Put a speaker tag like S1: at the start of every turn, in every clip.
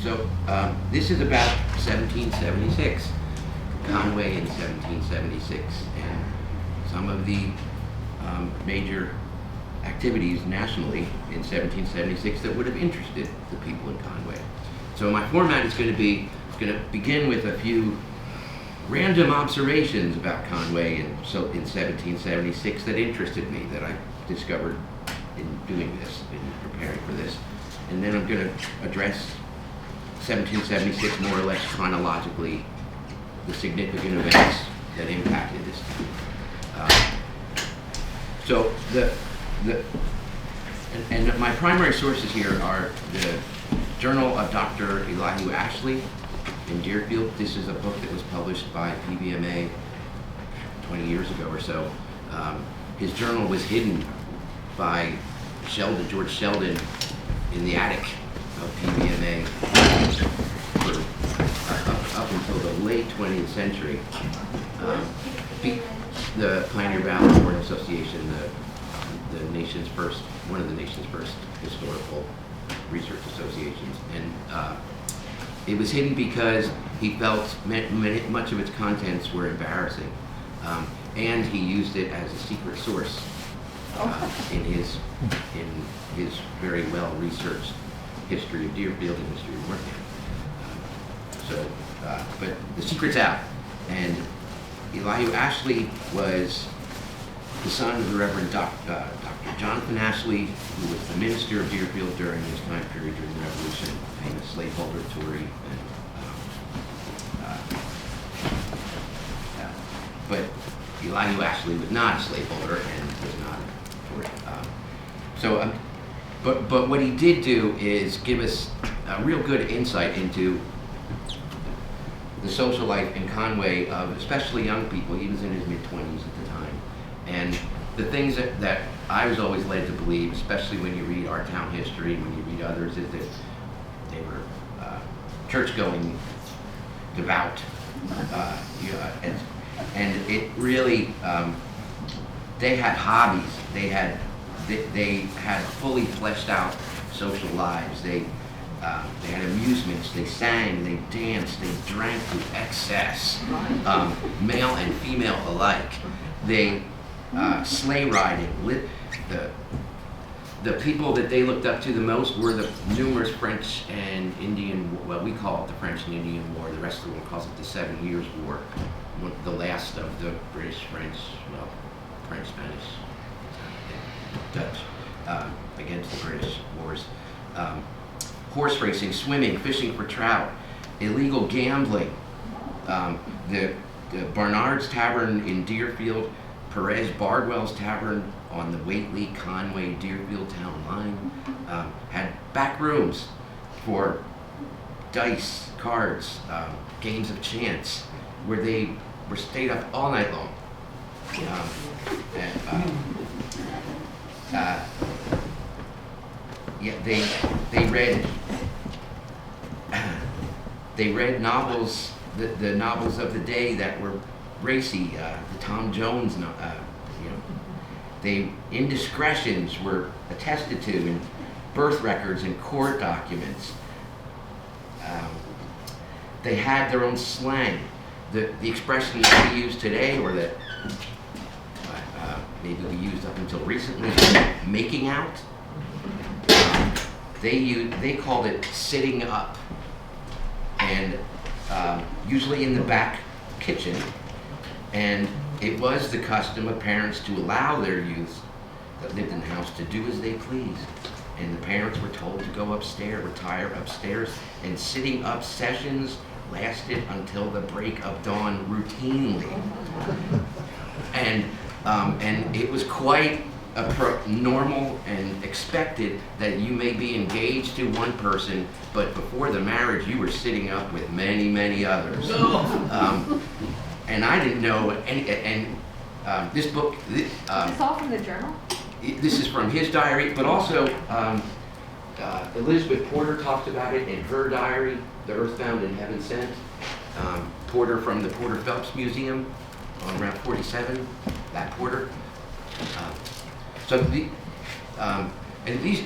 S1: So this is about 1776, Conway in 1776, and some of the major activities nationally in 1776 that would have interested the people in Conway. So my format is going to begin with a few random observations about Conway in 1776 that interested me, that I discovered in doing this, in preparing for this. And then I'm going to address 1776 more or less chronologically, the significant events that impacted this time. So and my primary sources here are the Journal of Dr. Elihu Ashley in Deerfield. This is a book that was published by PBMA 20 years ago or so. His journal was hidden by George Sheldon, in the attic of PBMA for up until the late 20th century. The Pioneer Valley Board Association, one of the nation's first historical research associations, and it was hidden because he felt much of its contents were embarrassing, and he used it as a secret source in his very well researched history of Deerfield and history of Northam. But the secret's out, and Elihu Ashley was the son of the Reverend Dr. Jonathan Ashley, who was the minister of Deerfield during this time period during the Revolution, famous slaveholder Tory. But Elihu Ashley was not a slaveholder and was not a Tory. But what he did do is give us a real good insight into the social life in Conway of especially young people. He was in his mid-20s at the time. And the things that I was always led to believe, especially when you read our town history, when you read others, is that they were church-going, devout, and it really, they had hobbies. They had fully fleshed out social lives. They had amusements, they sang, they danced, they drank to excess, male and female alike. They sleigh riding. The people that they looked up to the most were the numerous French and Indian, well, we call it the French and Indian War. The rest of the world calls it the 7 Years' War, the last of the British, French, Spanish, Dutch, against the British wars. Horse racing, swimming, fishing for trout, illegal gambling. The Barnard's Tavern in Deerfield, Perez Bardwell's Tavern on the Whately, Conway, Deerfield town line, had back rooms for dice, cards, games of chance, where they were stayed up all night long. They read novels, the novels of the day that were racy, the Tom Jones, the indiscretions were attested to in birth records and court documents. They had their own slang. The expression that we use today, or that maybe we used up until recently, making out, they called it sitting up, and usually in the back kitchen. And it was the custom of parents to allow their youth that lived in the house to do as they pleased. And the parents were told to go upstairs, retire upstairs, and sitting up sessions lasted until the break of dawn routinely. And it was quite normal and expected that you may be engaged to one person, but before the marriage you were sitting up with many, many others. And I didn't know this book.
S2: Is this all from the journal?
S1: This is from his diary, but also Elizabeth Porter talks about it in her diary, The Earthbound and Heaven Sent. Porter from the Porter Phelps Museum on Route 47, that Porter. And these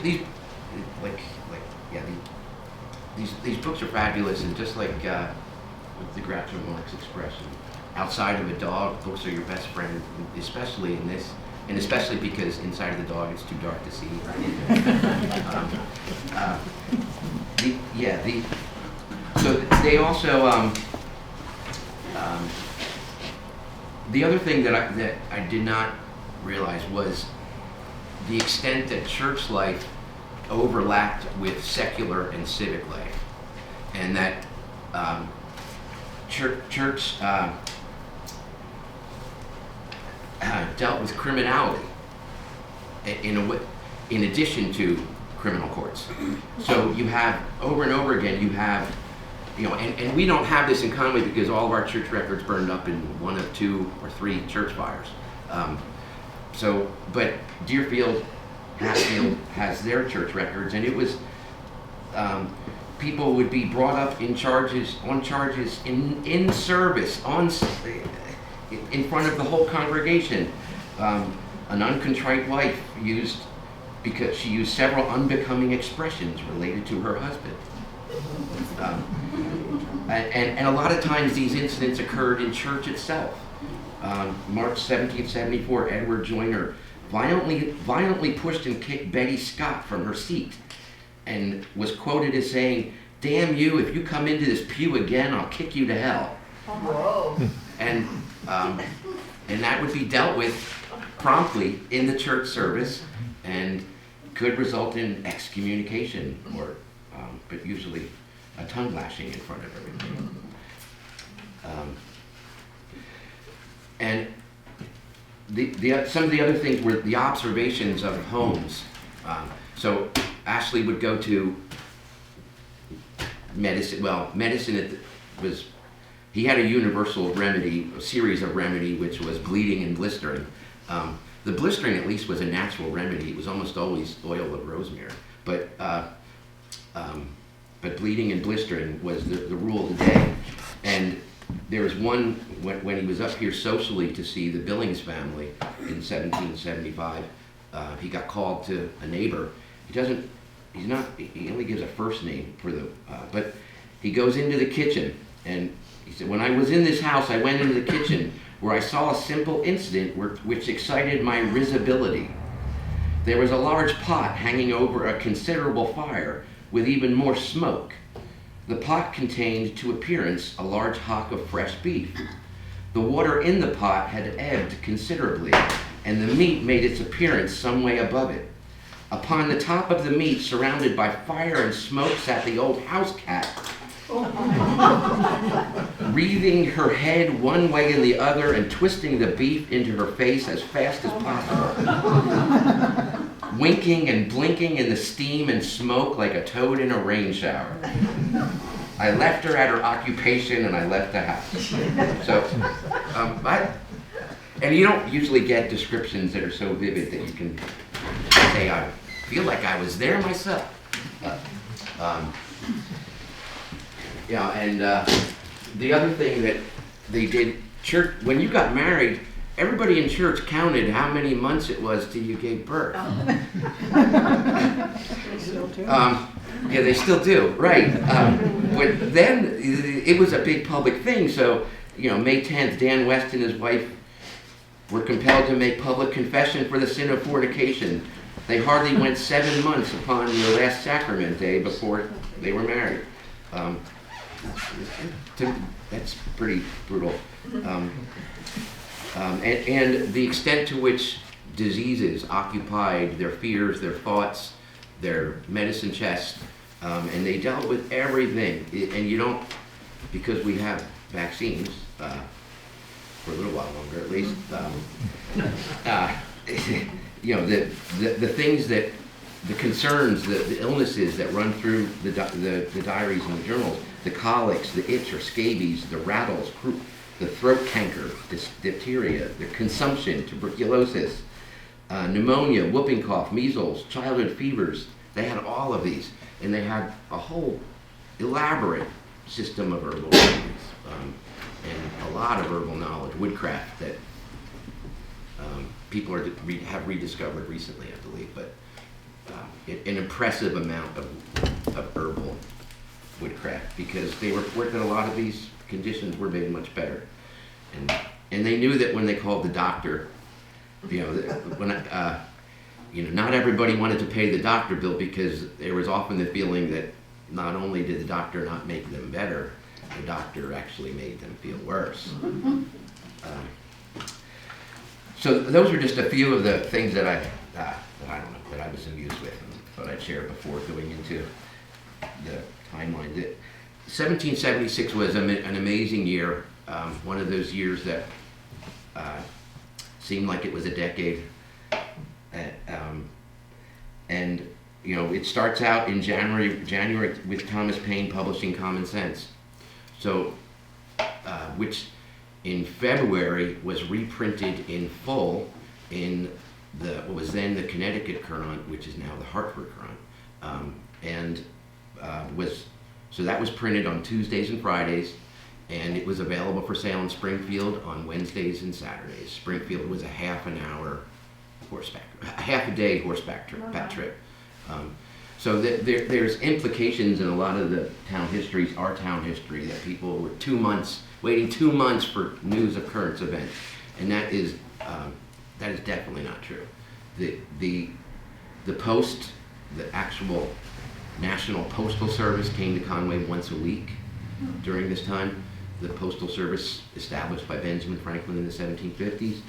S1: these books are fabulous, and just like with the Groucho Marx expression, outside of a dog, books are your best friend, especially in this, and especially because inside of the dog it's too dark to see. So they also the other thing that I did not realize was the extent that church life overlapped with secular and civic life, and that church dealt with criminality in addition to criminal courts. So you have, over and over again, you have, and we don't have this in Conway because all of our church records burned up in one of 2 or 3 church fires. But Deerfield, Hatfield has their church records, and it was, people would be brought up on charges in service, in front of the whole congregation. An uncontrite wife because she used several unbecoming expressions related to her husband. And a lot of times these incidents occurred in church itself. March 1774, Edward Joyner violently pushed and kicked Betty Scott from her seat and was quoted as saying, "Damn you, if you come into this pew again, I'll kick you to hell."
S3: Whoa.
S1: And that would be dealt with promptly in the church service and could result in excommunication but usually a tongue lashing in front of everybody. And some of the other things were the observations of homes. So Ashley would go to medicine. Well, medicine he had a universal remedy, a series of remedy, which was bleeding and blistering. The blistering, at least, was a natural remedy. It was almost always oil of rosemary. But bleeding and blistering was the rule of the day. And there was one, when he was up here socially to see the Billings family in 1775, he got called to a neighbor. He only gives a first name for but he goes into the kitchen, and he said, "When I was in this house, I went into the kitchen where I saw a simple incident which excited my risibility. There was a large pot hanging over a considerable fire with even more smoke. The pot contained, to appearance, a large hock of fresh beef. The water in the pot had ebbed considerably, and the meat made its appearance some way above it. Upon the top of the meat, surrounded by fire and smoke, sat the old house cat, wreathing her head one way and the other and twisting the beef into her face as fast as possible, winking and blinking in the steam and smoke like a toad in a rain shower. I left her at her occupation and I left the house." So, and you don't usually get descriptions that are so vivid that you can say, "I feel like I was there myself." And the other thing that they did, church, when you got married, everybody in church counted how many months it was till you gave birth. Yeah, they still do, right. But then it was a big public thing, so, May 10th, Dan West and his wife were compelled to make public confession for the sin of fornication. They hardly went 7 months upon the last sacrament day before they were married. That's pretty brutal. And the extent to which diseases occupied their fears, their thoughts, their medicine chest, and they dealt with everything. And you don't, because we have vaccines, for a little while longer at least, the things that, the concerns, the illnesses that run through the diaries and the journals, the colics, the itch or scabies, the rattles, the throat canker, diphtheria, the consumption, tuberculosis, pneumonia, whooping cough, measles, childhood fevers. They had all of these, and they had a whole elaborate system of herbal remedies, and a lot of herbal knowledge, woodcraft that people have rediscovered recently, I believe, but an impressive amount of herbal woodcraft, because they report that a lot of these conditions were made much better. And they knew that when they called the doctor, not everybody wanted to pay the doctor bill, because there was often the feeling that not only did the doctor not make them better, the doctor actually made them feel worse. So those are just a few of the things that I was amused with and thought I'd share before going into the timeline. 1776 was an amazing year, one of those years that seemed like it was a decade. And it starts out in January with Thomas Paine publishing Common Sense, so which in February was reprinted in full in what was then the Connecticut Courant, which is now the Hartford Courant, so that was printed on Tuesdays and Fridays, and it was available for sale in Springfield on Wednesdays and Saturdays. Springfield was a half a day horseback trip. So there's implications in a lot of the town histories, our town history, that people were waiting 2 months for news of current events, and that is definitely not true. The post, the actual National Postal Service, came to Conway once a week during this time. The Postal Service, established by Benjamin Franklin in the 1750s,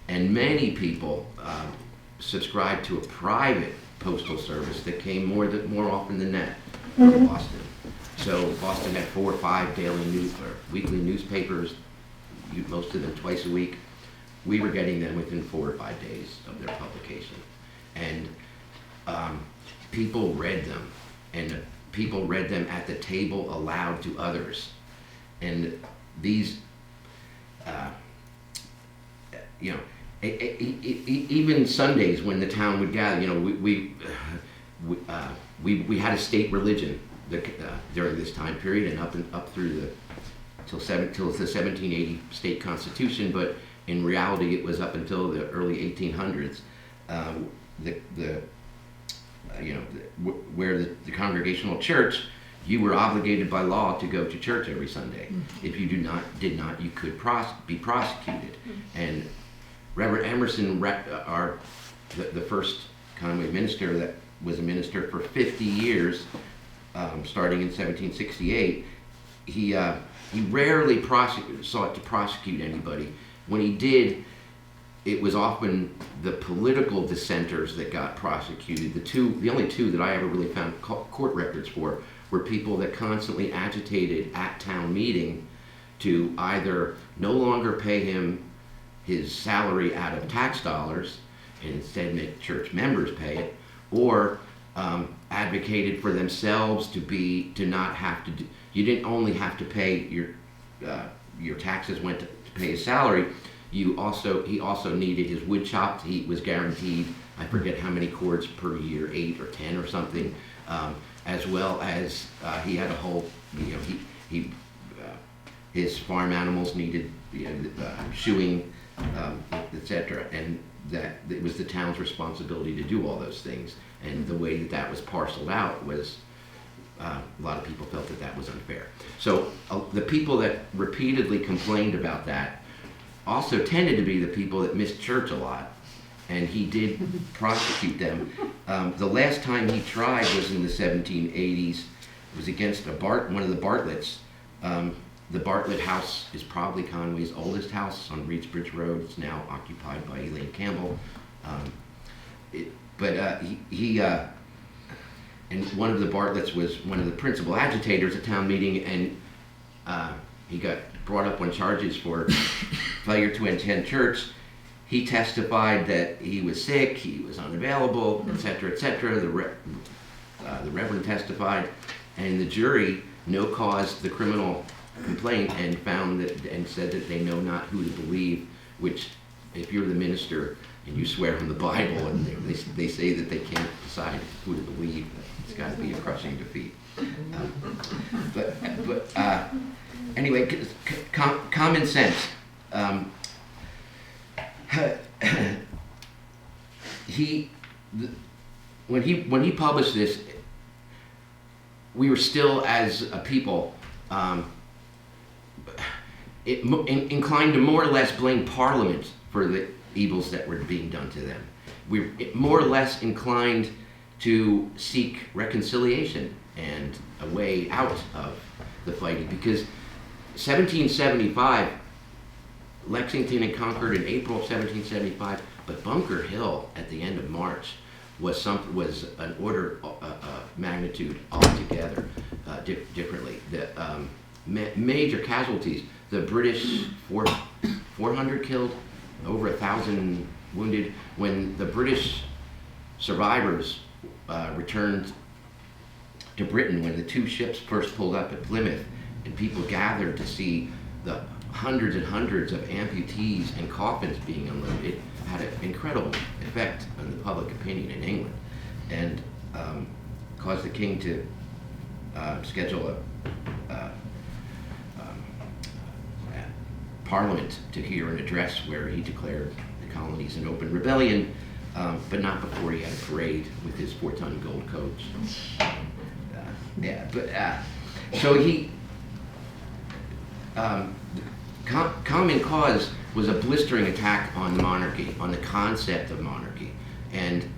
S1: and many people subscribed to a private postal service that came more often than that from Boston. So Boston had 4 or 5 weekly newspapers, most of them twice a week. We were getting them within 4 or 5 days of their publication, and people read them, and people read them at the table aloud to others. And these, even Sundays when the town would gather, we had a state religion during this time period, and up through till the 1780 state constitution. But in reality, it was up until the early 1800s, where the Congregational Church, you were obligated by law to go to church every Sunday. If you did not, you could be prosecuted. And Reverend Emerson, the first Conway minister that was a minister for 50 years, starting in 1768, he rarely sought to prosecute anybody. When he did, it was often the political dissenters that got prosecuted. The only two that I ever really found court records for were people that constantly agitated at town meeting to either no longer pay him his salary out of tax dollars and instead make church members pay it, or advocated for themselves to not have to. You didn't only have to pay your taxes went to pay his salary. He also needed his wood chopped. He was guaranteed, I forget how many cords per year, 8 or 10 or something, as well as he had a whole, his farm animals needed shoeing, etc. And that it was the town's responsibility to do all those things. And the way that was parceled out was, a lot of people felt that was unfair. So the people that repeatedly complained about that also tended to be the people that missed church a lot, and he did prosecute them. The last time he tried was in the 1780s. It was against one of the Bartletts. The Bartlett house is probably Conway's oldest house on Reedsbridge Road. It's now occupied by Elaine Campbell. And one of the Bartletts was one of the principal agitators at town meeting, and he got brought up on charges for failure to attend church. He testified that he was sick, he was unavailable, etc., etc. The Reverend testified, and the jury no-caused the criminal complaint and said that they know not who to believe. Which, if you're the minister and you swear on the Bible and they say that they can't decide who to believe, it's got to be a crushing defeat. Anyway, common sense. When he published this, we were still, as a people, inclined to more or less blame Parliament for the evils that were being done to them. We're more or less inclined to seek reconciliation and a way out of the fighting, because 1775, Lexington had conquered in April of 1775, but Bunker Hill at the end of March was an order of magnitude altogether differently. The major casualties: the British 400 killed, over 1,000 wounded. When the British survivors returned to Britain, when the two ships first pulled up at Plymouth, and people gathered to see the hundreds and hundreds of amputees and coffins being unloaded, it had an incredible effect on the public opinion in England, and caused the king to schedule a parliament to hear an address where he declared the colonies an open rebellion, but not before he had a parade with his 4-ton gold coach. So he, Common Cause was a blistering attack on monarchy, on the concept of monarchy, and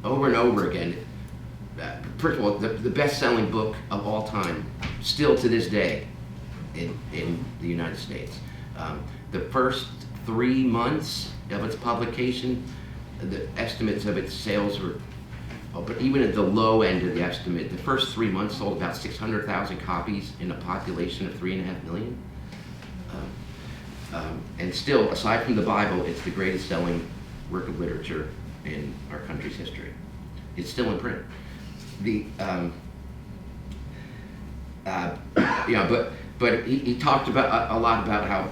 S1: over and over again. First of all, the best-selling book of all time, still to this day, in the United States. The first 3 months of its publication, the estimates of its sales were, but even at the low end of the estimate, the first 3 months sold about 600,000 copies in a population of 3.5 million. And still, aside from the Bible, it's the greatest selling work of literature in our country's history. It's still in print. But he talked about a lot about how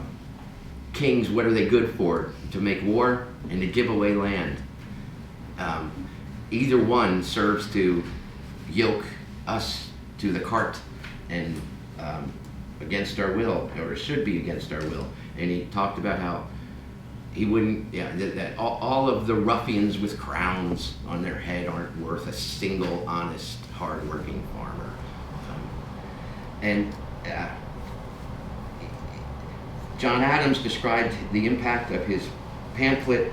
S1: kings, what are they good for? To make war and to give away land. Either one serves to yoke us to the cart and against our will, or should be against our will. And he talked about how he wouldn't, that all of the ruffians with crowns on their head aren't worth a single honest, hard-working farmer. John Adams described the impact of his pamphlet: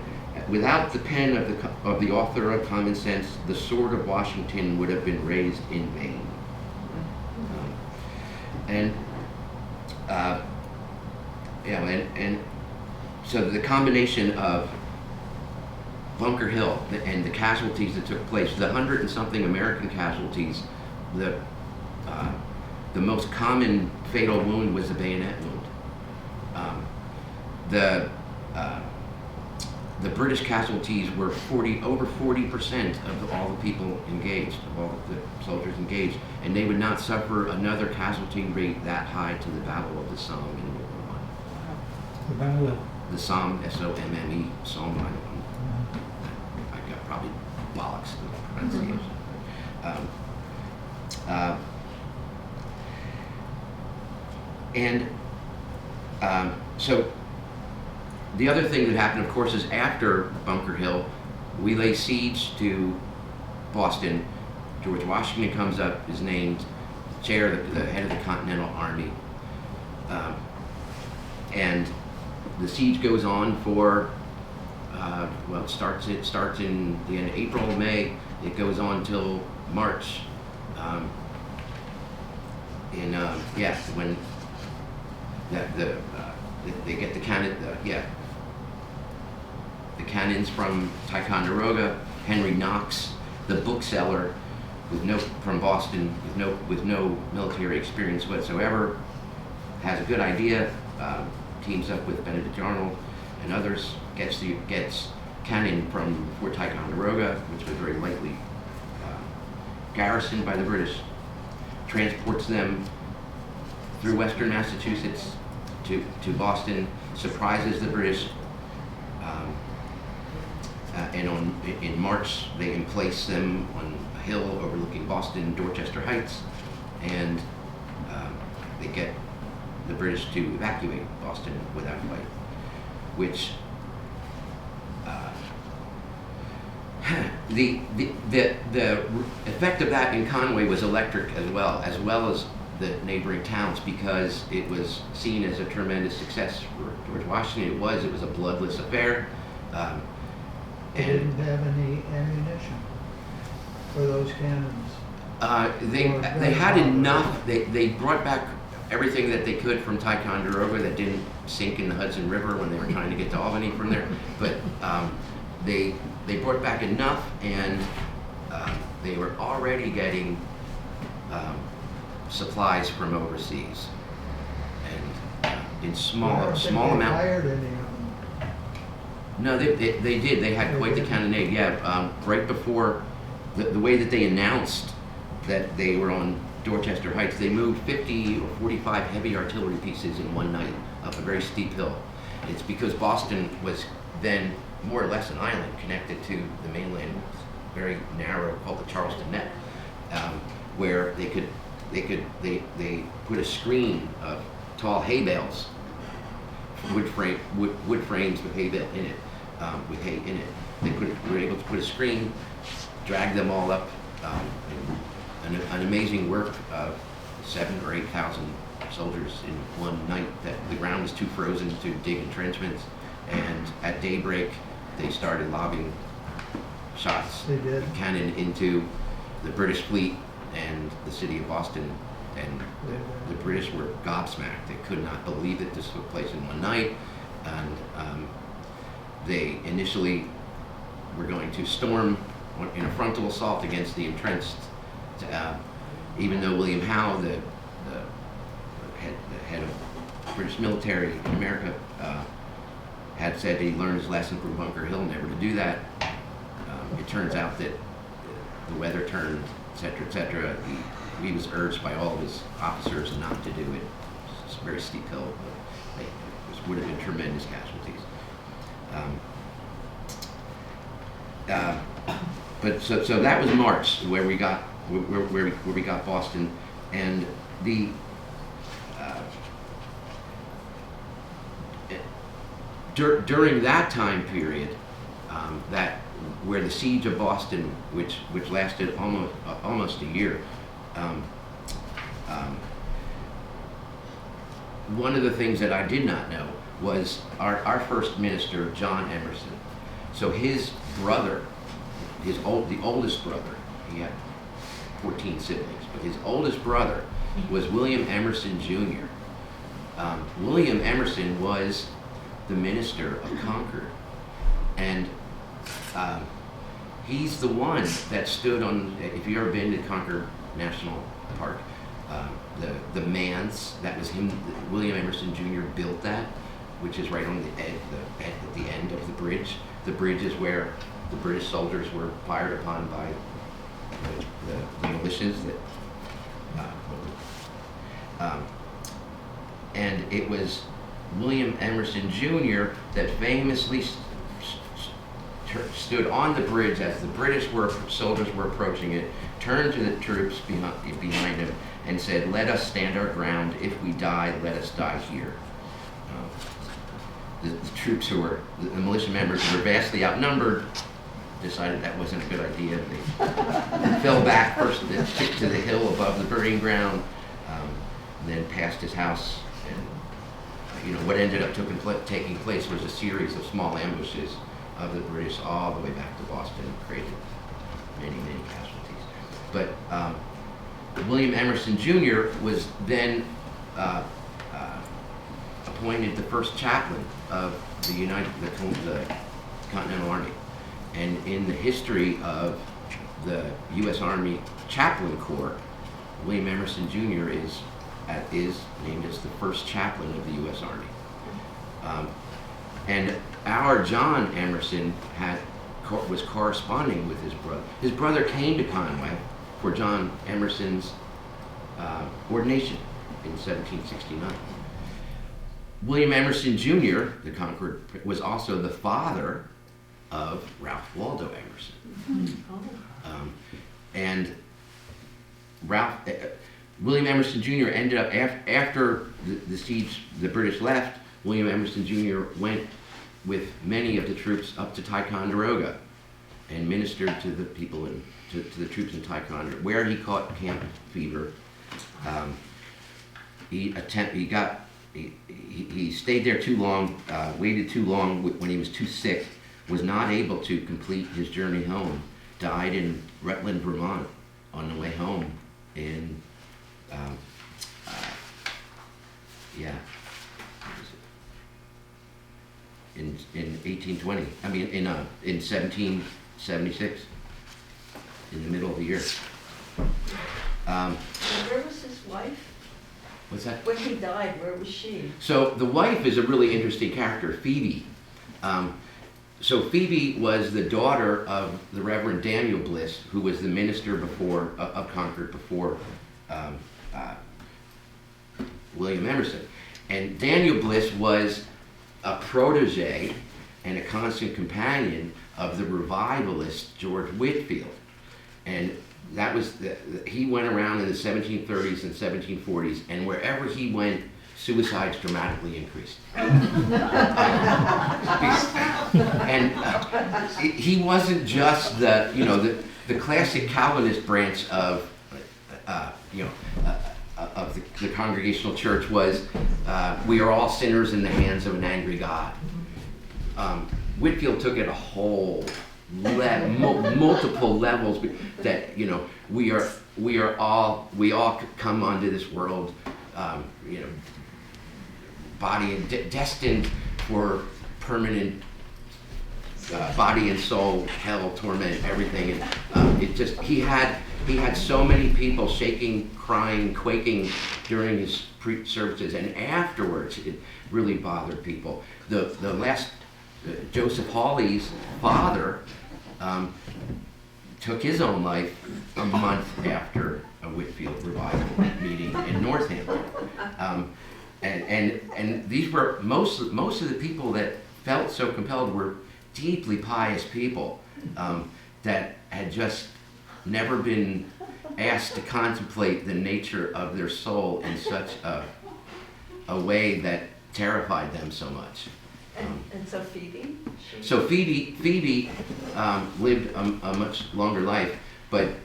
S1: without the pen of the author of Common Sense, the sword of Washington would have been raised in vain. So the combination of Bunker Hill and the casualties that took place, the 100 and something American casualties, the most common fatal wound was the bayonet wound. The British casualties were over 40% of all the people engaged, of all the soldiers engaged, and they would not suffer another casualty rate that high to the Battle of the Somme in World War I.
S3: The Battle of
S1: the Somme, S-O-M-M-E, Somme. I got probably bollocks in the pronunciation. So the other thing that happened, of course, is after Bunker Hill, we lay siege to Boston. George Washington comes up, is named chair, the head of the Continental Army, and the siege goes on for it starts in the end of April, May. It goes on till March. When they get the cannon, the cannons from Ticonderoga. Henry Knox, the bookseller, from Boston, with no military experience whatsoever, has a good idea. Teams up with Benedict Arnold and others, gets cannon from Fort Ticonderoga, which was very lightly garrisoned by the British, transports them through western Massachusetts to Boston, surprises the British, and in March they emplace them on a hill overlooking Boston, Dorchester Heights, and they get the British to evacuate Boston without a fight, which the effect of that in Conway was electric as well as the neighboring towns, because it was seen as a tremendous success for George Washington. It was a bloodless affair.
S3: They didn't have any ammunition for those cannons.
S1: They had enough. They brought back everything that they could from Ticonderoga that didn't sink in the Hudson River when they were trying to get to Albany from there. But they brought back enough, and they were already getting supplies from overseas, and in small amounts.
S3: Fired any of them.
S1: No, they did. They had quite the cannonade. Yeah, right before the way that they announced that they were on Dorchester Heights, they moved 50 or 45 heavy artillery pieces in one night up a very steep hill. It's because Boston was then more or less an island connected to the mainland, very narrow, called the Charleston Neck, where they put a screen of tall hay bales, wood frames with hay bale in it, with hay in it. They were able to put a screen, drag them all up. An amazing work of 7,000 or 8,000 soldiers in one night. That the ground was too frozen to dig entrenchments, and at daybreak they started lobbing shots, cannon into the British fleet and the city of Boston, and the British were gobsmacked. They could not believe that this took place in one night, and they initially were going to storm in a frontal assault against the entrenched. Even though William Howe, the head of British military in America, had said that he learned his lesson from Bunker Hill never to do that, it turns out that the weather turned, etc., etc. He was urged by all of his officers not to do it. It's a very steep hill, but it would have been tremendous casualties. But so that was March, where we got Boston, and during that time period, where the siege of Boston, which lasted almost a year, one of the things that I did not know was our first minister, John Emerson. So his brother, the oldest brother, he had 14 siblings, but his oldest brother was William Emerson Jr. William Emerson was the minister of Concord, and he's the one that stood on, if you've ever been to Concord National Park, the manse, that was him. William Emerson Jr. built that, which is right on at the end of the bridge. The bridge is where the British soldiers were fired upon by the militias and it was William Emerson Jr. that famously stood on the bridge as the British soldiers were approaching it, turned to the troops behind him and said, "Let us stand our ground. If we die, let us die here." The troops the militia members who were vastly outnumbered decided that wasn't a good idea. They fell back first to the hill above the burying ground, then past his house, and what ended up taking place was a series of small ambushes of the British all the way back to Boston, created many casualties. But William Emerson Jr. was then appointed the first chaplain of the Continental Army. And in the history of the U.S. Army Chaplain Corps, William Emerson Jr. is named as the first chaplain of the U.S. Army. And our John Emerson was corresponding with his brother. His brother came to Conway for John Emerson's ordination in 1769. William Emerson Jr., the Concord, was also the father of Ralph Waldo Emerson. And William Emerson Jr. ended up, after the siege, the British left, William Emerson Jr. went with many of the troops up to Ticonderoga and ministered to the people and to the troops in Ticonderoga, where he caught camp fever. He stayed there too long, waited too long when he was too sick, was not able to complete his journey home, died in Rutland, Vermont on the way home in, in 1820, I mean in 1776, in the middle of the year.
S4: And where was his wife?
S1: What's that?
S4: When he died, where was she?
S1: So the wife is a really interesting character, Phoebe. So Phoebe was the daughter of the Reverend Daniel Bliss, who was the minister before of Concord before William Emerson. And Daniel Bliss was a protege and a constant companion of the revivalist George Whitefield. And that was he went around in the 1730s and 1740s, and wherever he went, suicides dramatically increased. And he wasn't just the classic Calvinist branch of of the Congregational Church was we are all sinners in the hands of an angry God. Whitefield took it a whole multiple levels that we all come onto this world body and destined for permanent body and soul hell, torment, everything. And he had so many people shaking, crying, quaking during his services, and afterwards it really bothered people. The last Joseph Hawley's father took his own life a month after a Whitefield revival meeting in Northampton. And these were most of the people that felt so compelled were deeply pious people that had just never been asked to contemplate the nature of their soul in such a way that terrified them so much.
S4: And so Phoebe?
S1: So Phoebe lived a much longer life, but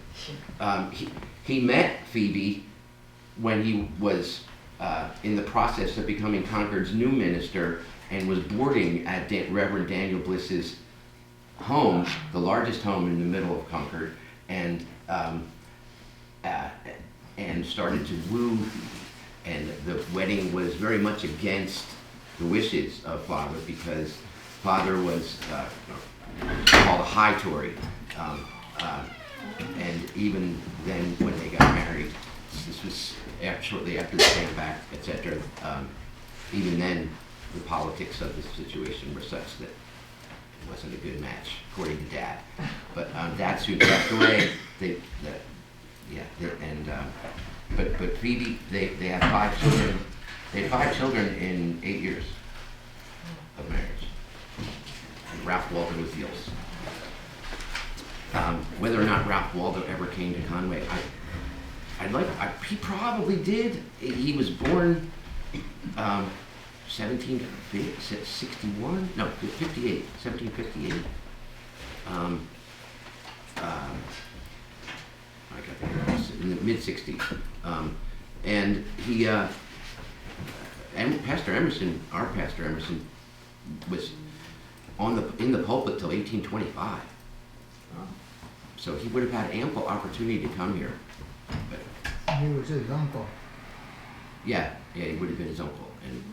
S1: he met Phoebe when he was in the process of becoming Concord's new minister and was boarding at Reverend Daniel Bliss's home, the largest home in the middle of Concord, and started to woo, and the wedding was very much against the wishes of Father, because Father was called a high Tory, and even then when they got married, this was shortly after the came back, etc. Even then, the politics of the situation were such that it wasn't a good match, according to Dad. But Dad soon passed away. But Phoebe, they had 5 children. They had 5 children in 8 years of marriage. And Ralph Waldo was the oldest. Whether or not Ralph Waldo ever came to Conway, he probably did. He was born 1761? No, 58. 1758. I got the years, in the mid-60s. And he, and Pastor Emerson, our Pastor Emerson, was in the pulpit till 1825. So he would have had ample opportunity to come here. But
S3: He was his uncle.
S1: yeah, he would have been his uncle, and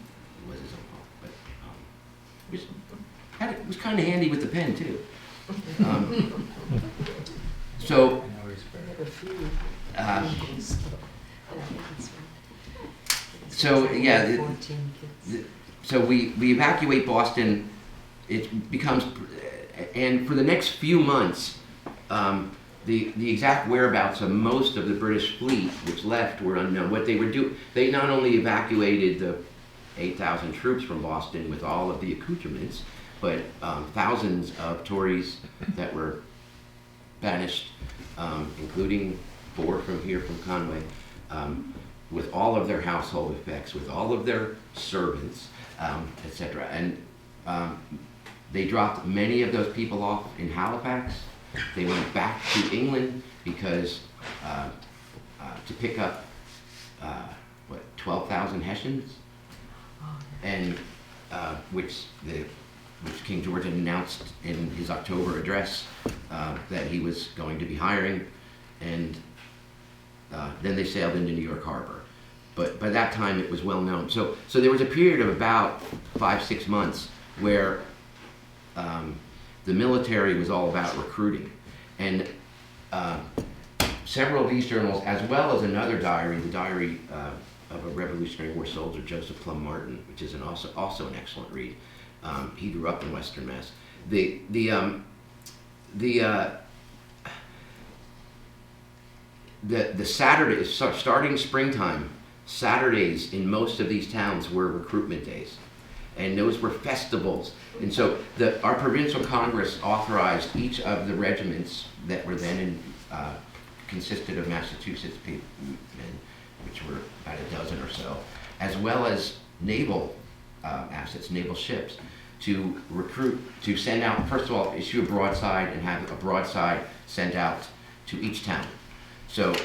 S1: was his uncle. But it was kind of handy with the pen too. So yeah, so we evacuate Boston. It becomes, and for the next few months, the exact whereabouts of most of the British fleet which left were unknown. What they would do, they not only evacuated the 8,000 troops from Boston with all of the accoutrements, but thousands of Tories that were banished, including 4 from here from Conway, with all of their household effects, with all of their servants, etc. And they dropped many of those people off in Halifax, they went back to England because to pick up 12,000 Hessians, and which King George had announced in his October address that he was going to be hiring, and then they sailed into New York Harbor. But by that time, it was well known. So there was a period of about 5-6 months where the military was all about recruiting, and several of these journals, as well as another diary, the diary of a Revolutionary War soldier, Joseph Plum Martin, which is also an excellent read. He grew up in Western Mass. The Saturdays, starting springtime, Saturdays in most of these towns were recruitment days, and those were festivals. And so our provincial congress authorized each of the regiments that were then consisted of Massachusetts men, which were about a dozen or so, as well as naval assets, naval ships, to recruit, to send out, first of all, issue a broadside and have a broadside sent out to each town. So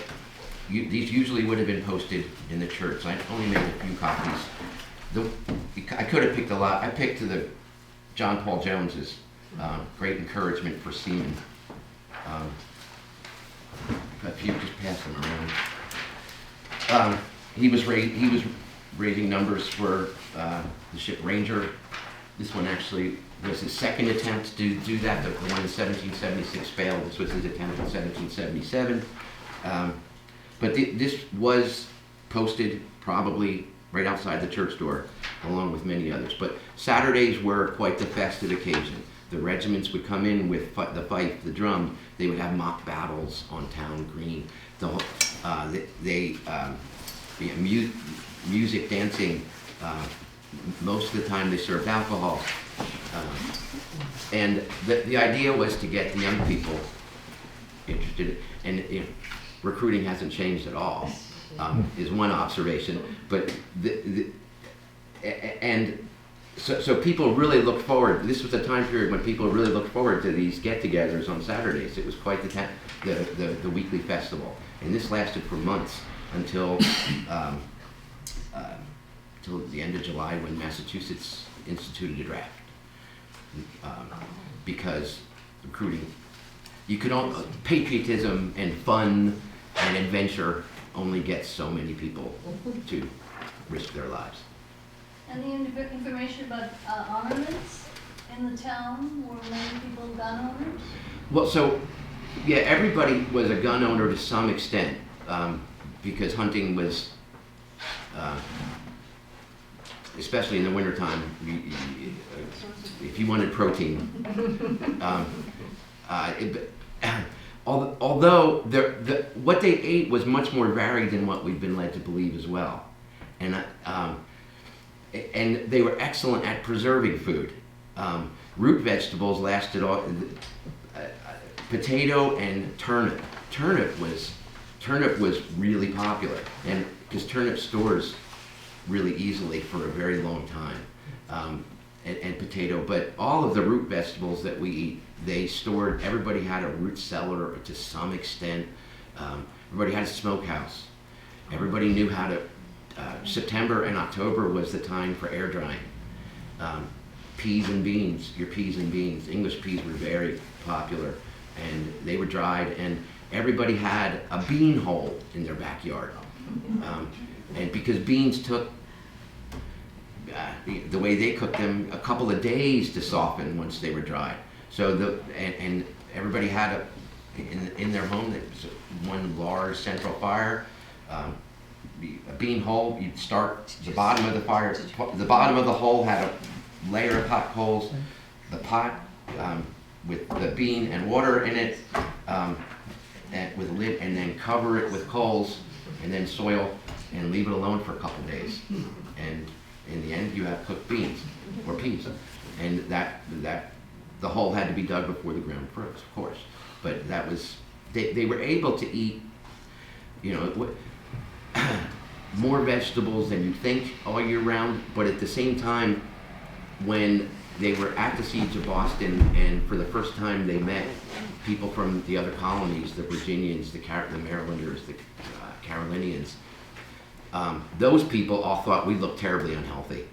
S1: these usually would have been posted in the church. I only made a few copies. I could have picked a lot. I picked the John Paul Jones's Great Encouragement for Seamen. If you just pass them around. He was raising numbers for the ship Ranger. This one actually was his second attempt to do that. The one in 1776 failed. This was his attempt in 1777. But this was posted probably right outside the church door, along with many others. But Saturdays were quite the festive occasion. The regiments would come in with the fife, the drum. They would have mock battles on town green. Music, dancing. Most of the time they served alcohol. And the idea was to get the young people interested. And recruiting hasn't changed at all, is one observation. But So people really looked forward. This was a time period when people really looked forward to these get-togethers on Saturdays. It was quite the weekly festival, and this lasted for months until the end of July, when Massachusetts instituted a draft. Because recruiting, patriotism and fun and adventure only gets so many people to risk their lives.
S5: Any information about armaments in the town? Were many people gun owners?
S1: Well, so, yeah, everybody was a gun owner to some extent, because hunting was, especially in the wintertime, if you wanted protein. Although what they ate was much more varied than what we've been led to believe as well. And they were excellent at preserving food. Root vegetables lasted all. Potato and turnip. Turnip was really popular, and because turnip stores really easily for a very long time. And potato, but all of the root vegetables that we eat, they stored. Everybody had a root cellar to some extent. Everybody had a smokehouse. Everybody knew how to. September and October was the time for air drying. Peas and beans, your peas and beans. English peas were very popular, and they were dried, and everybody had a bean hole in their backyard. And because beans took, the way they cooked them, a couple of days to soften once they were dried. So and everybody had in their home, there was one large central fire. A bean hole, you'd start the bottom of the fire. The bottom of the hole had a layer of hot coals. The pot with the bean and water in it, and with a lid, and then cover it with coals, and then soil, and leave it alone for a couple days. And in the end, you have cooked beans or peas, and that the hole had to be dug before the ground froze, of course. But that was they were able to eat, more vegetables than you think all year round, but at the same time, when they were at the siege of Boston and for the first time they met people from the other colonies, the Virginians, the Marylanders, the Carolinians, those people all thought we looked terribly unhealthy.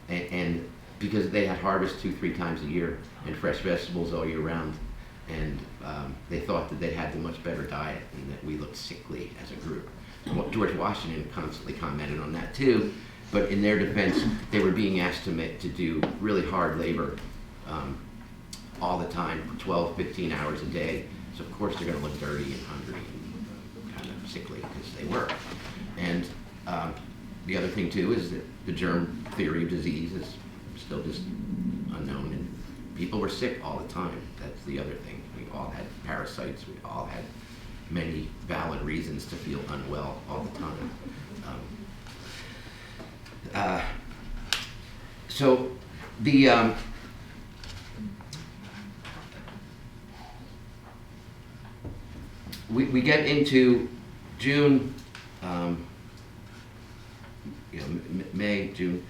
S1: And because they had harvest 2-3 times a year and fresh vegetables all year round. And they thought that they had the much better diet and that we looked sickly as a group. George Washington constantly commented on that too, but in their defense, they were being asked to do really hard labor all the time for 12, 15 hours a day. So of course they're going to look dirty and hungry and kind of sickly because they were. And the other thing too is that the germ theory of disease is still just unknown, and people were sick all the time. That's the other thing. We all had parasites. We all had many valid reasons to feel unwell all the time. So the we get into June, May, June.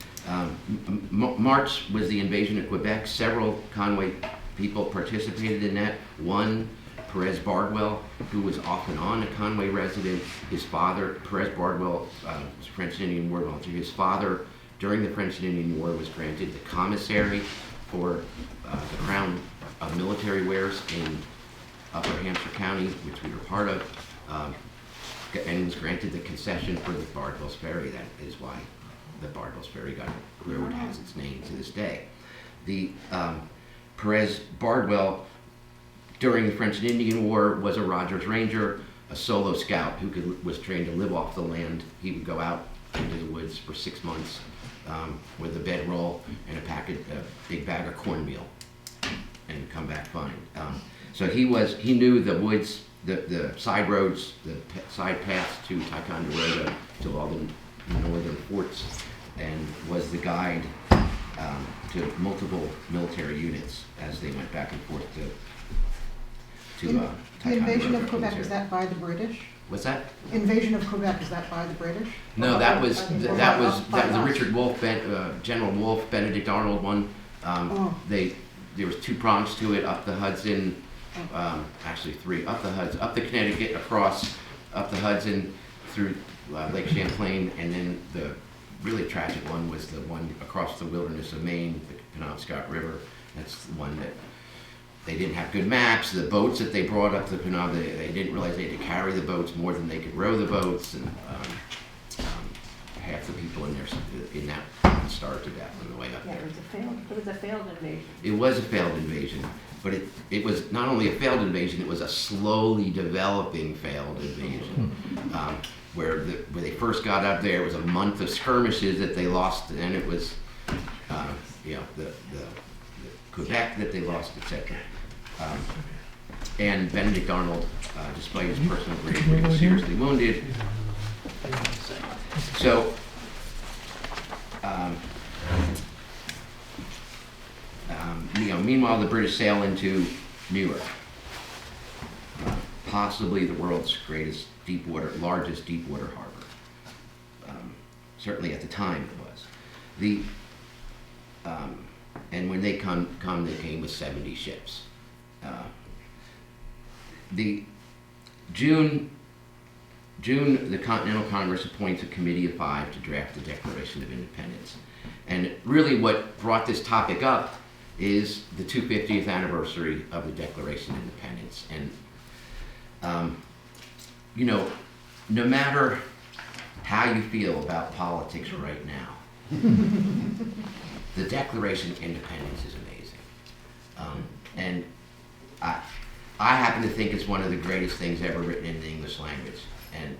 S1: March was the invasion of Quebec. Several Conway people participated in that. One, Perez Bardwell, who was off and on a Conway resident. His father, Perez Bardwell, was a French and Indian War volunteer. His father, during the French and Indian War, was granted the commissary for the Crown of Military Wares in Upper Hampshire County, which we were part of, and was granted the concession for the Bardwell's Ferry. That is why the Bardwell's Ferry Road has its name to this day. The Perez Bardwell, during the French and Indian War, was a Rogers Ranger, a solo scout who was trained to live off the land. He would go out into the woods for 6 months with a bedroll and a big bag of cornmeal, and come back fine. So he knew the woods, the side roads, the side paths to Ticonderoga, to all the northern forts, and was the guide to multiple military units as they went back and forth to
S6: The invasion of Quebec,
S1: military.
S6: is that by the British?
S1: What's that?
S6: Invasion of Quebec, is that by the British?
S1: No, that was
S6: By us.
S1: Richard Wolfe, General Wolfe, Benedict Arnold one. There was 2 prongs to it, up the Hudson, actually 3, up the Connecticut, across, up the Hudson, through Lake Champlain, and then the really tragic one was the one across the wilderness of Maine, the Penobscot River. That's the one that they didn't have good maps. The boats that they brought up the Penobscot, they didn't realize they had to carry the boats more than they could row the boats, and half the people in that starved to death on the way up
S2: Yeah,
S1: there.
S2: it was a failed invasion.
S1: It was a failed invasion, but it was not only a failed invasion, it was a slowly developing failed invasion. Where they first got up there, it was a month of skirmishes that they lost, and it was, the Quebec that they lost, etc. And Benedict Arnold, despite his personal bravery, was seriously wounded. So, meanwhile, the British sail into New York, possibly the world's largest deep water harbor. Certainly at the time it was. And when they they came with 70 ships. The June, the Continental Congress appoints a committee of 5 to draft the Declaration of Independence. And really what brought this topic up is the 250th anniversary of the Declaration of Independence. And, no matter how you feel about politics right now, the Declaration of Independence is amazing. And I happen to think it's one of the greatest things ever written in the English language. And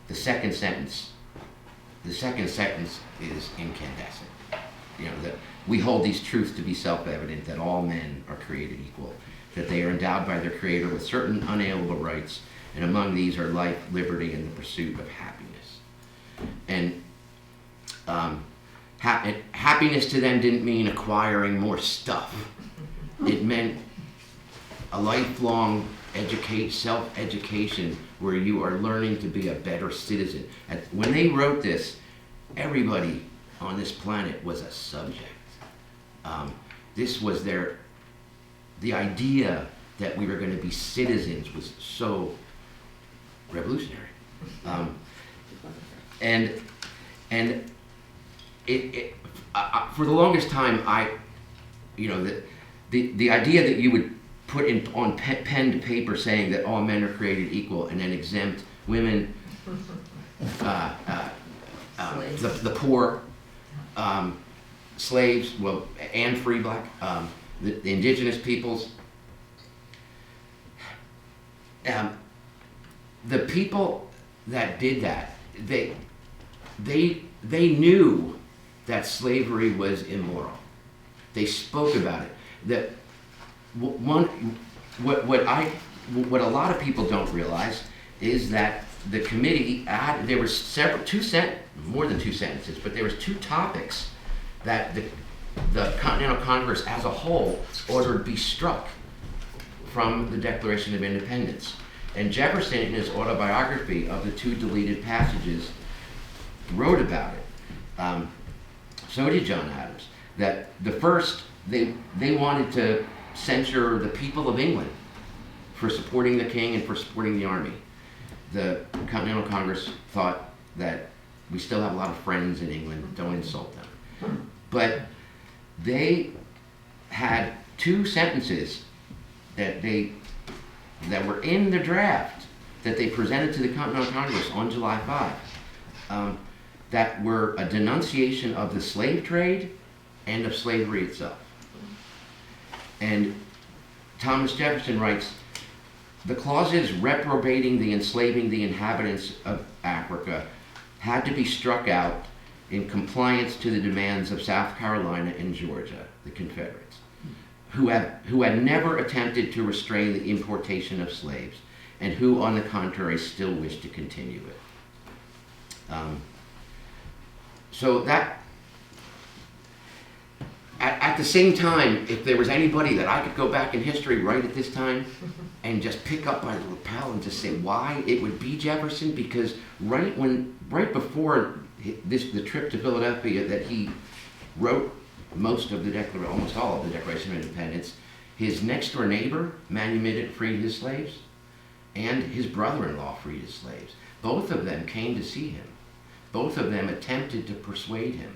S1: the second sentence is incandescent. That we hold these truths to be self-evident, that all men are created equal, that they are endowed by their Creator with certain unalienable rights, and among these are life, liberty, and the pursuit of happiness. And happiness to them didn't mean acquiring more stuff. It meant a lifelong self-education where you are learning to be a better citizen. When they wrote this, everybody on this planet was a subject. This was the idea that we were going to be citizens was so revolutionary. And for the longest time, the idea that you would put on pen to paper saying that all men are created equal and then exempt women, the poor, slaves, well, and free black, the indigenous peoples. The people that did that, they knew that slavery was immoral. They spoke about it. That what a lot of people don't realize is that the committee there were more than two sentences, but there was two topics that the Continental Congress as a whole ordered be struck from the Declaration of Independence. And Jefferson, in his autobiography of the two deleted passages, wrote about it. So did John Adams. That the first, they wanted to censure the people of England for supporting the king and for supporting the army. The Continental Congress thought that we still have a lot of friends in England, don't insult them. But they had two sentences that were in the draft that they presented to the Continental Congress on July 5, that were a denunciation of the slave trade and of slavery itself. And Thomas Jefferson writes, the clauses reprobating the enslaving the inhabitants of Africa had to be struck out in compliance to the demands of South Carolina and Georgia, the Confederates, who had never attempted to restrain the importation of slaves, and who, on the contrary, still wished to continue it. So that, at the same time, if there was anybody that I could go back in history right at this time and just pick up by the lapel and just say why, it would be Jefferson, because right before the trip to Philadelphia that he wrote almost all of the Declaration of Independence, his next door neighbor manumitted freed his slaves, and his brother-in-law freed his slaves. Both of them came to see him. Both of them attempted to persuade him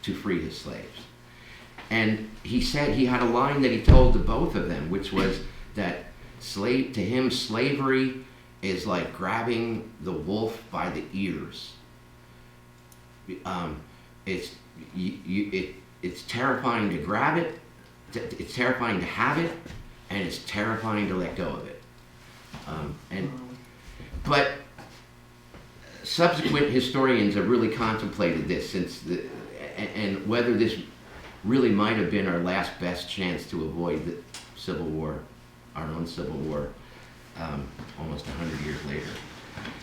S1: to free his slaves. And he said he had a line that he told to both of them, which was that to him slavery is like grabbing the wolf by the ears. It's terrifying to grab it, it's terrifying to have it, and it's terrifying to let go of it. But subsequent historians have really contemplated this and whether this really might have been our last best chance to avoid the Civil War, our own Civil War, almost 100 years later.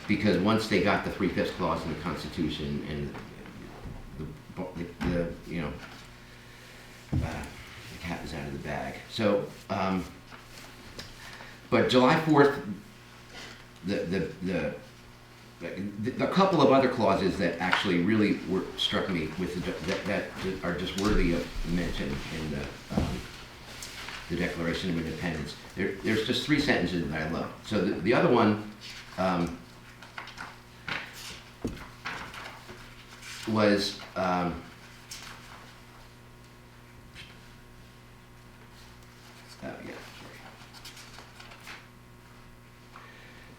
S1: Because once they got the 3/5 clause in the Constitution and the cat was out of the bag. So, but July 4th, a couple of other clauses that actually really struck me with that are just worthy of mention in the Declaration of Independence. There's just three sentences that I love. So the other one was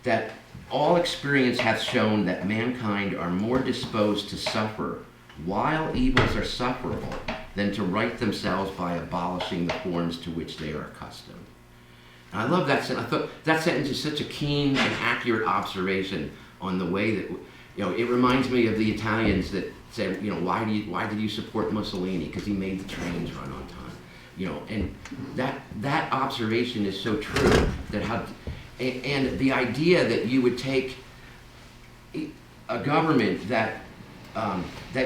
S1: that all experience hath shown that mankind are more disposed to suffer while evils are sufferable than to right themselves by abolishing the forms to which they are accustomed. And I love that sentence. I thought that sentence is such a keen and accurate observation on the way that, it reminds me of the Italians that said, why did you support Mussolini? Because he made the trains run on time. And that observation is so true, and the idea that you would take a government that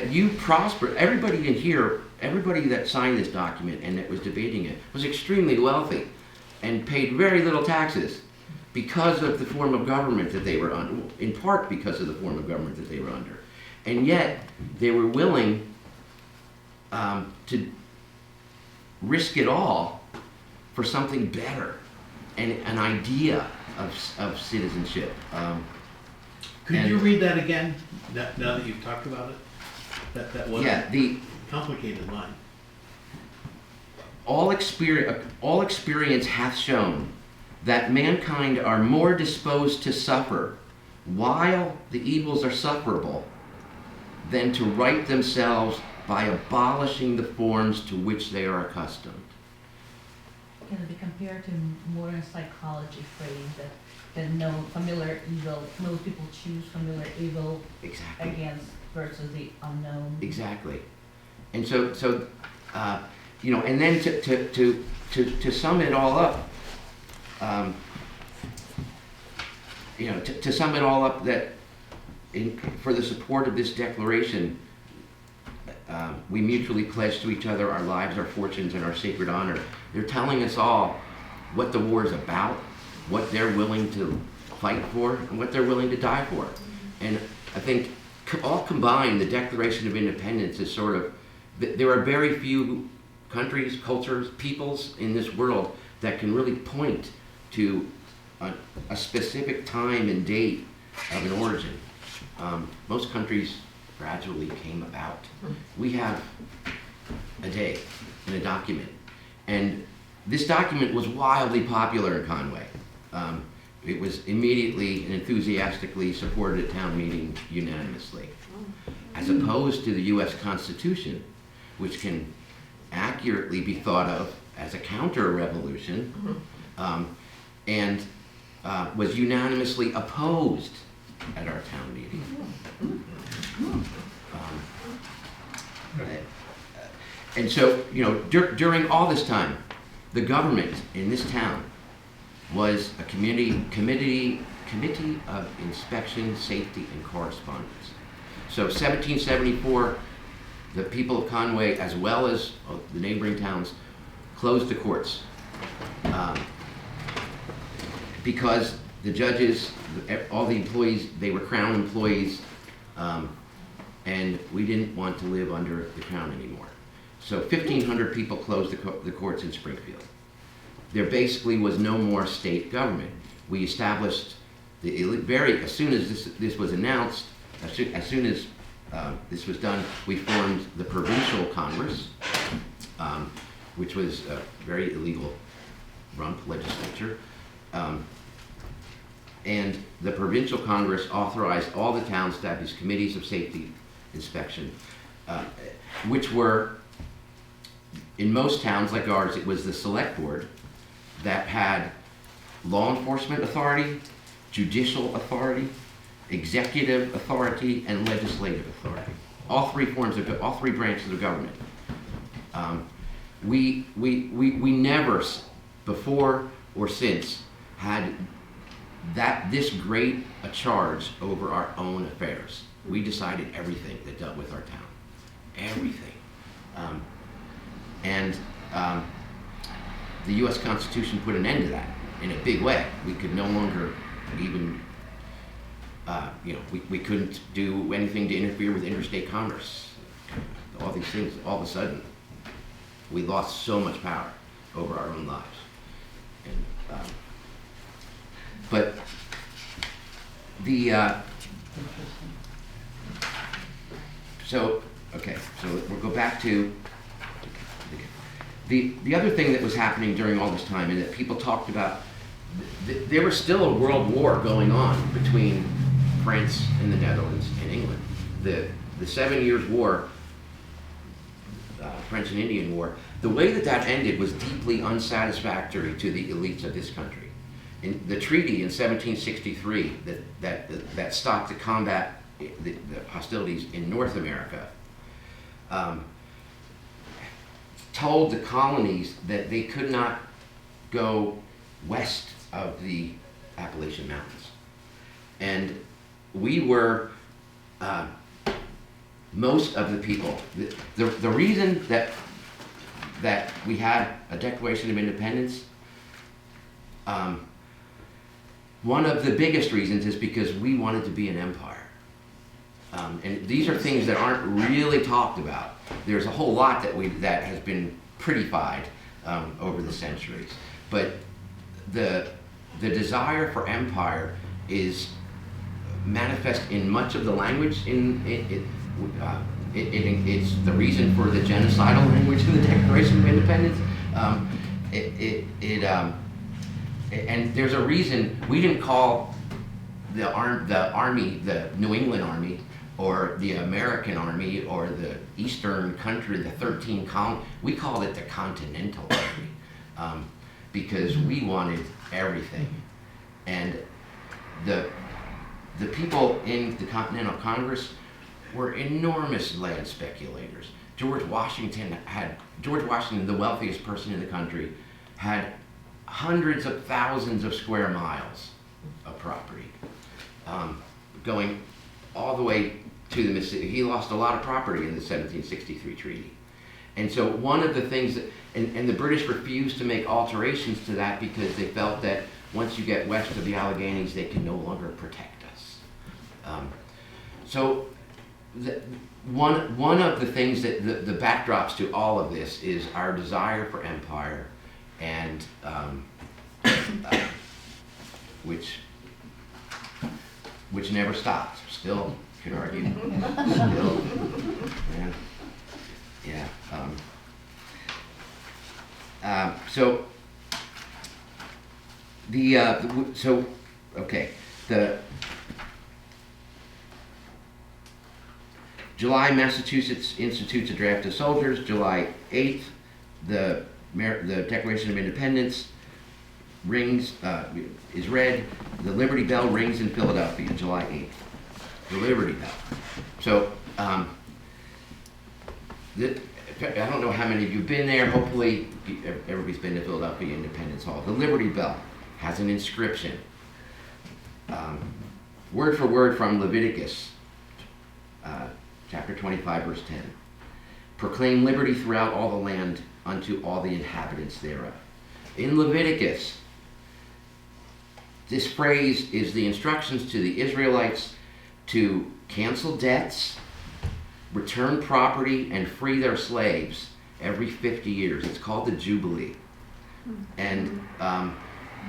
S1: you prosper. Everybody in here, everybody that signed this document and that was debating it was extremely wealthy and paid very little taxes because of the form of government that they were under, in part because of the form of government that they were under. And yet they were willing to risk it all for something better. an idea of citizenship.
S7: Could
S1: And-
S7: you read that again, now that you've talked about it? That was
S1: Yeah,
S7: a complicated line.
S1: all experience hath shown that mankind are more disposed to suffer while the evils are sufferable than to right themselves by abolishing the forms to which they are accustomed.
S2: Can it be compared to modern psychology phrase that no familiar evil, most people choose familiar evil
S1: Exactly.
S2: against versus the unknown?
S1: Exactly. And so you know, and then to sum it all up, you know, to sum it all up, that for the support of this declaration, we mutually pledge to each other our lives, our fortunes, and our sacred honor. They're telling us all what the war is about, what they're willing to fight for, and what they're willing to die for. And I think all combined, the Declaration of Independence is sort of, there are very few countries, cultures, peoples in this world that can really point to a specific time and date of an origin. Most countries gradually came about. We have a day and a document. And this document was wildly popular in Conway. It was immediately and enthusiastically supported at town meeting unanimously, as opposed to the US Constitution, which can accurately be thought of as a counter-revolution, and was unanimously opposed at our town meeting. And so, you know, during all this time, the government in this town was a committee of inspection, safety, and correspondence. So 1774, the people of Conway, as well as the neighboring towns, closed the courts because the judges, all the employees, they were Crown employees, and we didn't want to live under the Crown anymore. So 1,500 people closed the courts in Springfield. There basically was no more state government. We established as soon as this was announced, as soon as this was done, we formed the Provincial Congress, which was a very illegal rump legislature. And the Provincial Congress authorized all the towns to have these committees of safety inspection, which were, in most towns like ours, it was the select board that had law enforcement authority, judicial authority, executive authority, and legislative authority. All three branches of government. We never, before or since, had this great a charge over our own affairs. We decided everything that dealt with our town. Everything. The US Constitution put an end to that in a big way. We could no longer even, we couldn't do anything to interfere with interstate commerce. All these things, all of a sudden, we lost so much power over our own lives. And, but so we'll go back to the other thing that was happening during all this time, and that people talked about. There was still a world war going on between France and the Netherlands and England. The 7 Years' War, French and Indian War, the way that ended was deeply unsatisfactory to the elites of this country. In the treaty in 1763 that stopped the combat, the hostilities in North America, told the colonies that they could not go west of the Appalachian Mountains. And we were, most of the people, the reason that we had a Declaration of Independence, one of the biggest reasons is because we wanted to be an empire. And these are things that aren't really talked about. There's a whole lot that has been prettified over the centuries. But the desire for empire is manifest in much of the language it's the reason for the genocidal language in the Declaration of Independence. And there's a reason we didn't call the army the New England Army or the American Army or the Eastern country, the 13 colonies. We called it the Continental Army because we wanted everything. And the people in the Continental Congress were enormous land speculators. George Washington, the wealthiest person in the country, had hundreds of thousands of square miles of property, going all the way to the Mississippi. He lost a lot of property in the 1763 treaty. And so one of the things that, and the British refused to make alterations to that because they felt that once you get west of the Alleghenies, they can no longer protect us. So one of the things that the backdrops to all of this is our desire for empire, and which never stops. Still, you can argue. Still, yeah. The July, Massachusetts institutes a draft of soldiers. July 8th, the Declaration of Independence is read. The Liberty Bell rings in Philadelphia, July 8th. The Liberty Bell. So, I don't know how many of you have been there. Hopefully, everybody's been to Philadelphia Independence Hall. The Liberty Bell has an inscription, word for word from Leviticus, chapter 25, verse 10. Proclaim liberty throughout all the land unto all the inhabitants thereof. In Leviticus, this phrase is the instructions to the Israelites to cancel debts, return property, and free their slaves every 50 years. It's called the Jubilee. And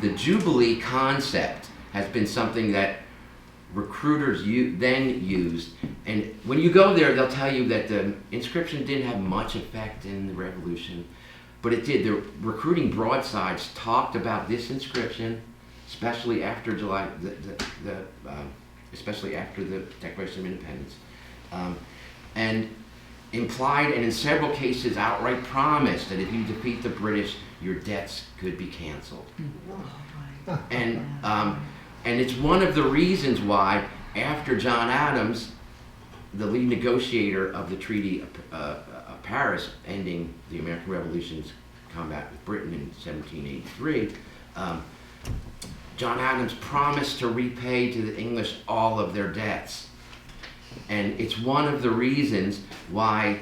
S1: the Jubilee concept has been something that recruiters then used. And when you go there, they'll tell you that the inscription didn't have much effect in the Revolution, but it did. The recruiting broadsides talked about this inscription, especially after especially after the Declaration of Independence, and implied and in several cases outright promised that if you defeat the British, your debts could be canceled. And it's one of the reasons why, after John Adams, the lead negotiator of the Treaty of Paris, ending the American Revolution's combat with Britain in 1783, John Adams promised to repay to the English all of their debts. And it's one of the reasons why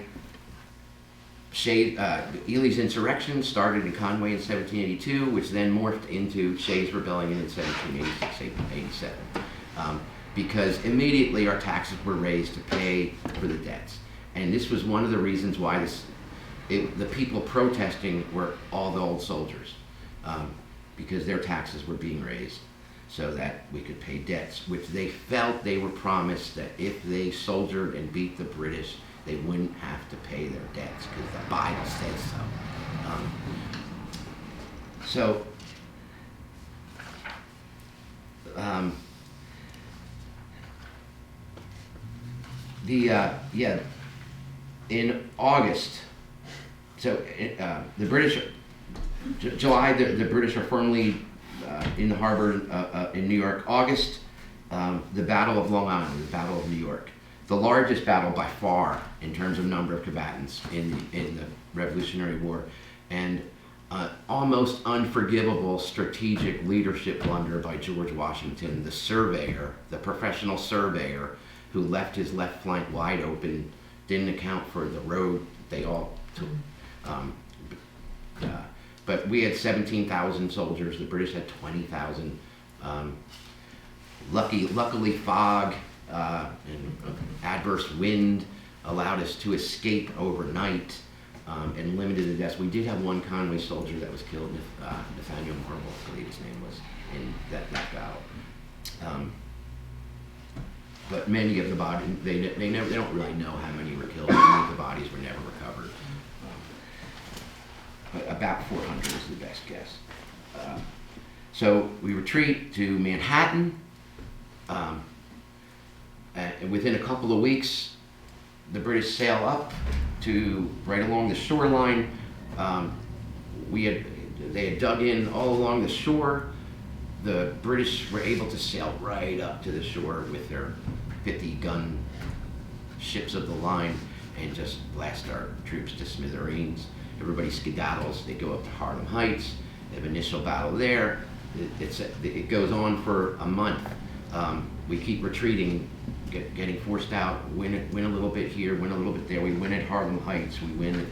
S1: Ely's insurrection started in Conway in 1782, which then morphed into Shays' Rebellion in 1786-87. Because immediately our taxes were raised to pay for the debts. And this was one of the reasons why the people protesting were all the old soldiers, because their taxes were being raised so that we could pay debts, which they felt they were promised that if they soldiered and beat the British, they wouldn't have to pay their debts because the Bible says so. In August, the British, July, the British are firmly in the harbor in New York. August, the Battle of Long Island, the Battle of New York. The largest battle by far in terms of number of combatants in the Revolutionary War, and almost unforgivable strategic leadership blunder by George Washington, the surveyor, the professional surveyor, who left his left flank wide open, didn't account for the road they all took. But we had 17,000 soldiers. The British had 20,000. Luckily, fog and adverse wind allowed us to escape overnight. and limited the deaths. We did have one Conway soldier that was killed, Nathaniel Marble, I believe his name was, in that battle. But many of the bodies, they don't really know how many were killed. Many of the bodies were never recovered. But about 400 is the best guess. So we retreat to Manhattan. And within a couple of weeks, the British sail up to right along the shoreline. They had dug in all along the shore. The British were able to sail right up to the shore with their 50-gun ships of the line and just blast our troops to smithereens. Everybody skedaddles. They go up to Harlem Heights. They have initial battle there. It goes on for a month. We keep retreating, getting forced out, win a little bit here, win a little bit there. We win at Harlem Heights. We win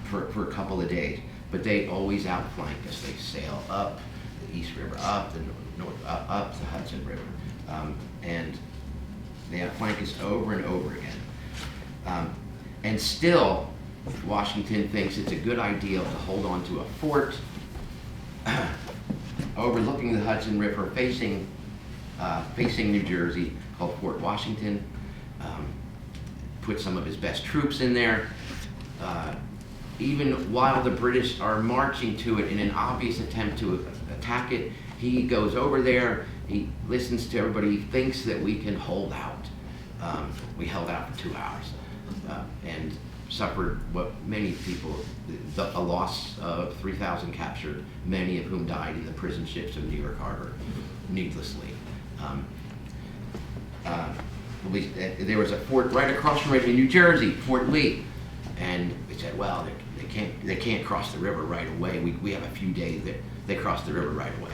S1: for a couple of days. But they always outflank us. They sail up the East River, up the North, up the Hudson River. And they outflank us over and over again. And still, Washington thinks it's a good idea to hold on to a fort overlooking the Hudson River, facing New Jersey, called Fort Washington. Put some of his best troops in there. Even while the British are marching to it in an obvious attempt to attack it, he goes over there, he listens to everybody, he thinks that we can hold out. We held out for 2 hours and suffered what many people, a loss of 3,000 captured, many of whom died in the prison ships of New York Harbor, needlessly. There was a fort right across from Richmond, New Jersey, Fort Lee, and we said, well, they can't cross the river right away. We have a few days that they cross the river right away.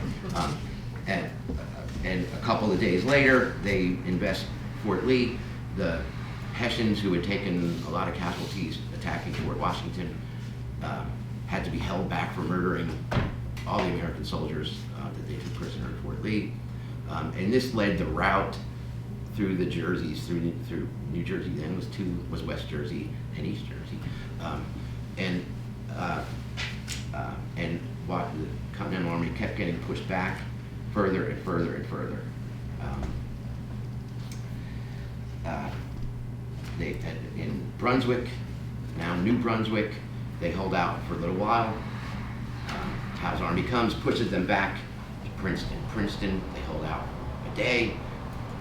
S1: And a couple of days later, they invest Fort Lee. The Hessians, who had taken a lot of casualties attacking Fort Washington, had to be held back for murdering all the American soldiers that they took prisoner at Fort Lee. And this led the route through the Jerseys, through New Jersey. Then was West Jersey and East Jersey, and what the Continental Army kept getting pushed back further and further and further. They in Brunswick, now New Brunswick, they hold out for a little while. Howe's army comes, pushes them back to Princeton. Princeton, they hold out a day,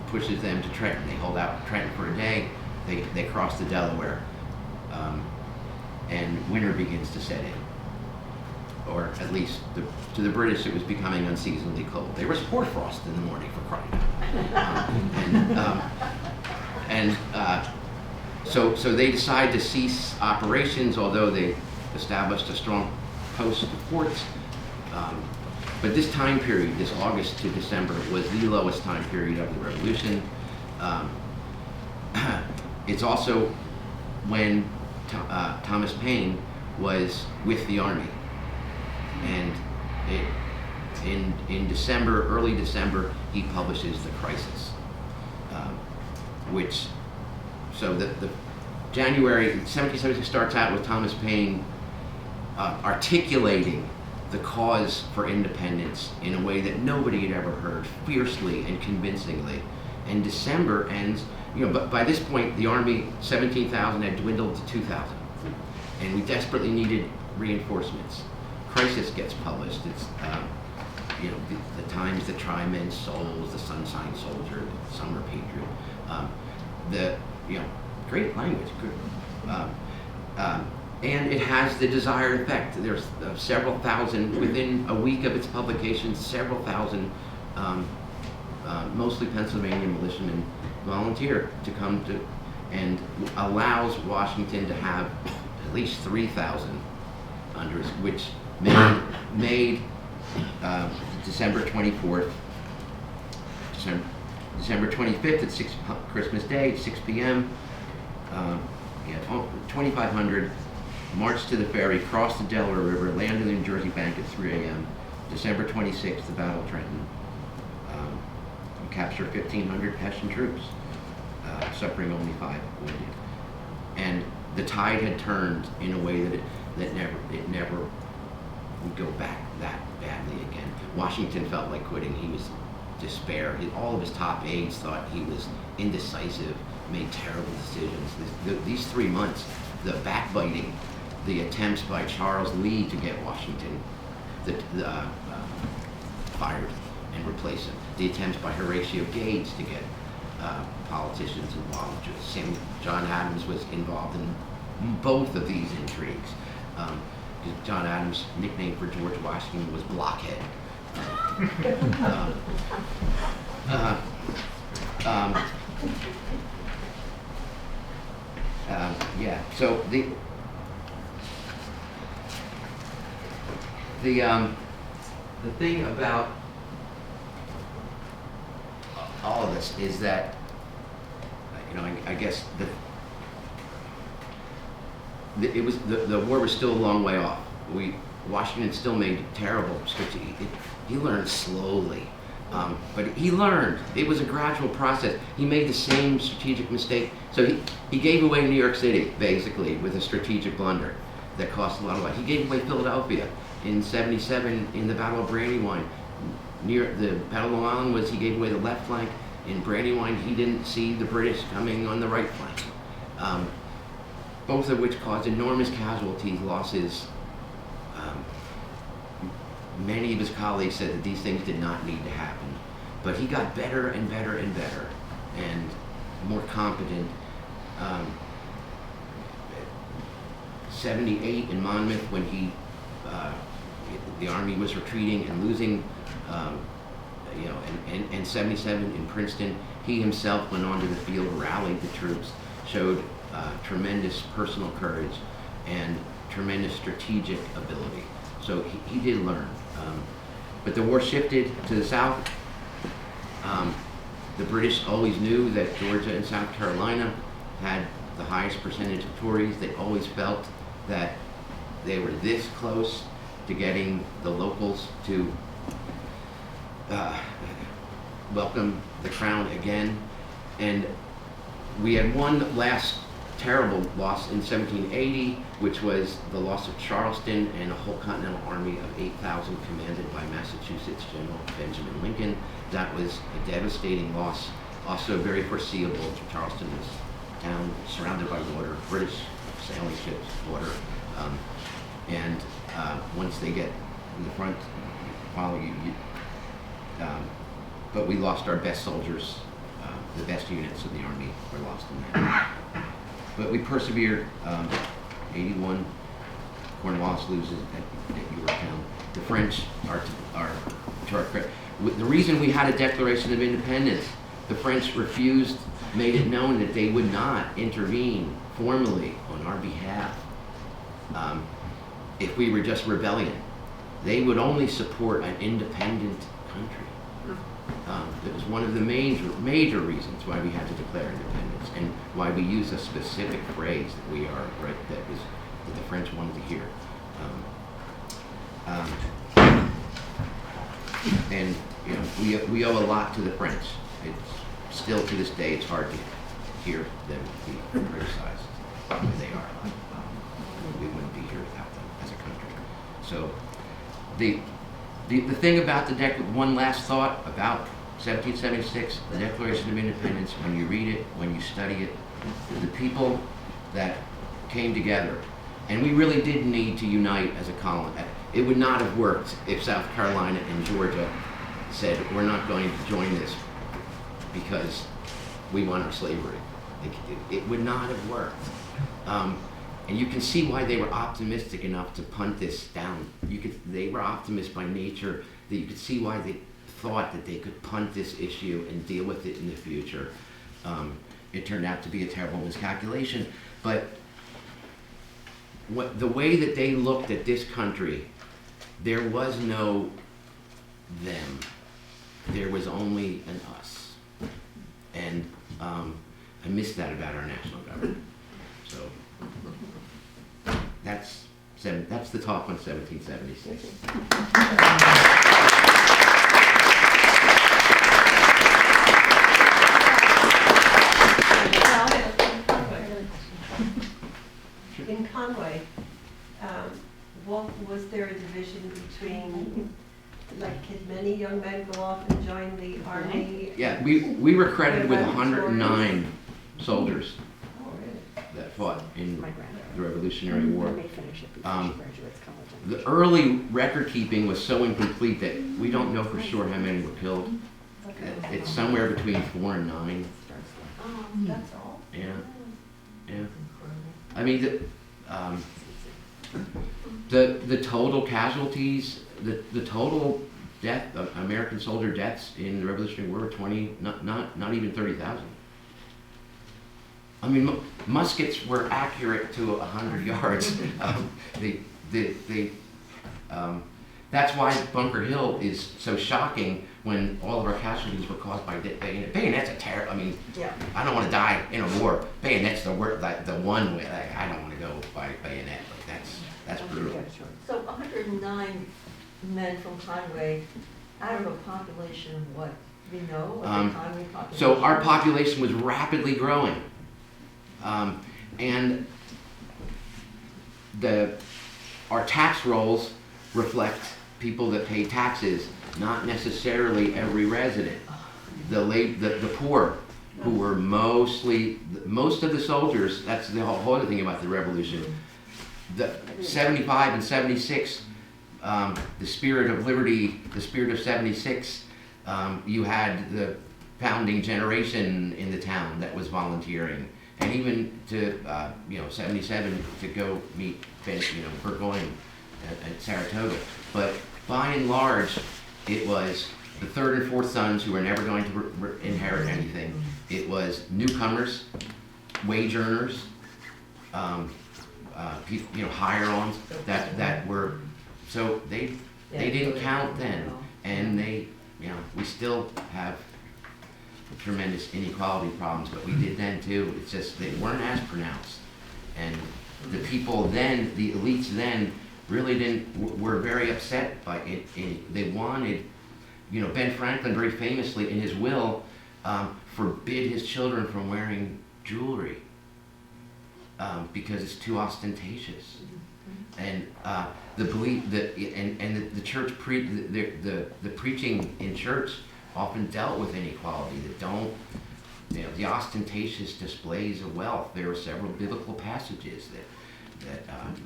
S1: pushes them to Trenton. They hold out Trenton for a day. They cross the Delaware, and winter begins to set in. Or at least to the British, it was becoming unseasonably cold. There was hoarfrost in the morning, for crying out loud. So they decide to cease operations, although they established a strong post of forts. But this time period, this August to December, was the lowest time period of the Revolution. It's also when Thomas Paine was with the Army. And in December, early December, he publishes The Crisis, so the January 1776 starts out with Thomas Paine articulating the cause for independence in a way that nobody had ever heard, fiercely and convincingly. And December ends, but by this point, the Army, 17,000, had dwindled to 2,000. And we desperately needed reinforcements. Crisis gets published. It's, the Times that try men's souls, the Sunshine Soldier, the Summer Patriot. Great language, good. And it has the desired effect. There's several thousand, within a week of its publication, several thousand, mostly Pennsylvania militiamen, volunteer to come to, and allows Washington to have at least 3,000 under his, which made December 24th, December 25th at Christmas Day at 6 p.m. 2,500 marched to the ferry, crossed the Delaware River, landed in the New Jersey bank at 3 a.m. December 26th, the Battle of Trenton. Captured 1,500 Hessian troops, suffering only 5 wounded. and the tide had turned in a way that it never would go back that badly again. Washington felt like quitting. He was despair. All of his top aides thought he was indecisive, made terrible decisions. These 3 months, the backbiting, the attempts by Charles Lee to get Washington fired and replace him, the attempts by Horatio Gates to get politicians involved. John Adams was involved in both of these intrigues. John Adams' nickname for George Washington was Blockhead. Yeah. So the thing about all of this is that, you know, I guess the war was still a long way off. Washington still made terrible strategic. He learned slowly, but he learned. It was a gradual process. He made the same strategic mistake. So he gave away New York City basically with a strategic blunder that cost a lot of life. He gave away Philadelphia in '77 in the Battle of Brandywine. Near the Battle of Long Island he gave away the left flank. In Brandywine, he didn't see the British coming on the right flank. Both of which caused enormous casualties, losses. Many of his colleagues said that these things did not need to happen, but he got better and better and better, and more competent. 78 in Monmouth, when the army was retreating and losing, and 77 in Princeton, he himself went onto the field, rallied the troops, showed tremendous personal courage and tremendous strategic ability. So he did learn. But the war shifted to the south. The British always knew that Georgia and South Carolina had the highest percentage of Tories. They always felt that they were this close to getting the locals to welcome the crown again. And we had one last terrible loss in 1780, which was the loss of Charleston and a whole Continental Army of 8,000 commanded by Massachusetts General Benjamin Lincoln. That was a devastating loss, also very foreseeable. Charleston was a town surrounded by water, British sailing ships, water, and once they get in the front, follow you. But we lost our best soldiers. The best units of the army were lost in that. But we persevered. 81, Cornwallis loses at Yorktown. The French are to our credit. The reason we had a Declaration of Independence, the French refused, made it known that they would not intervene formally on our behalf if we were just rebellion. They would only support an independent country. That was one of the major reasons why we had to declare independence, and why we used a specific phrase that we are, right, that the French wanted to hear. And you know, we owe a lot to the French. It's still to this day, it's hard to hear them be criticized the way they are. We wouldn't be here without them as a country. So the thing about one last thought about 1776, the Declaration of Independence, when you read it, when you study it, the people that came together, and we really did need to unite as a colony. It would not have worked if South Carolina and Georgia said, we're not going to join this because we want our slavery. It would not have worked. And you can see why they were optimistic enough to punt this down. They were optimists by nature, that you could see why they thought that they could punt this issue and deal with it in the future. It turned out to be a terrible miscalculation, but the way that they looked at this country, there was no them. There was only an us. And I miss that about our national government. So that's the talk on 1776.
S4: Well, Conway, was there a division between, like, could many young men go off and join the army?
S1: Yeah, we were credited with 109 soldiers
S4: Oh, really?
S1: that fought in
S8: My granddaughter.
S1: the Revolutionary
S8: I
S1: War.
S8: may finish it before
S1: Um,
S8: she graduates college.
S1: The early record keeping was so incomplete that we don't know for sure how many were killed. It's somewhere between 4 and 9.
S4: Oh, that's all?
S1: Yeah, yeah. I mean, the total casualties, the total death of American soldier deaths in the Revolutionary War were 20, not even 30,000. I mean, muskets were accurate to 100 yards. That's why Bunker Hill is so shocking when all of our casualties were caused by bayonet. Bayonet's a terror. I mean,
S4: Yeah.
S1: I don't want to die in a war. Bayonet's the word, like the one way. Like, I don't want to go by bayonet. Like, that's brutal.
S4: So 109 men from Conway, out of a population of what, we know, of the Conway population?
S1: So our population was rapidly growing, and our tax rolls reflect people that pay taxes, not necessarily every resident. The poor, who were most of the soldiers. That's the whole other thing about the Revolution. The 75 and 76, the spirit of liberty, the spirit of 76. You had the founding generation in the town that was volunteering, and even to 77 to go meet Burgoyne at Saratoga. But by and large, it was the third and fourth sons who were never going to inherit anything. It was newcomers, wage earners, people, hire-ons that were, so they didn't count then, and we still have tremendous inequality problems, but we did then too. It's just they weren't as pronounced, and the people then, the elites then, really were very upset by it. They wanted, Ben Franklin very famously in his will forbid his children from wearing jewelry because it's too ostentatious, and the belief that the church the preaching in church often dealt with inequality. That don't, the ostentatious displays of wealth. There are several biblical passages that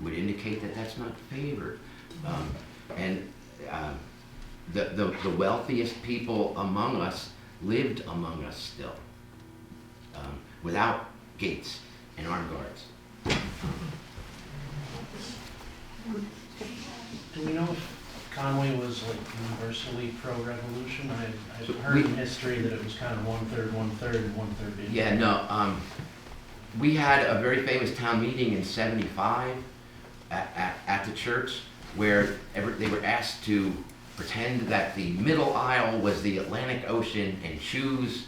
S1: would indicate that that's not favored, and the wealthiest people among us lived among us still, without gates and armed guards.
S9: Do we know if Conway was like universally pro-revolution? I've
S1: So
S9: heard in history that it was kind of one-third, and one-third didn't.
S1: Yeah, no. We had a very famous town meeting in '75 at the church where they were asked to pretend that the middle aisle was the Atlantic Ocean and choose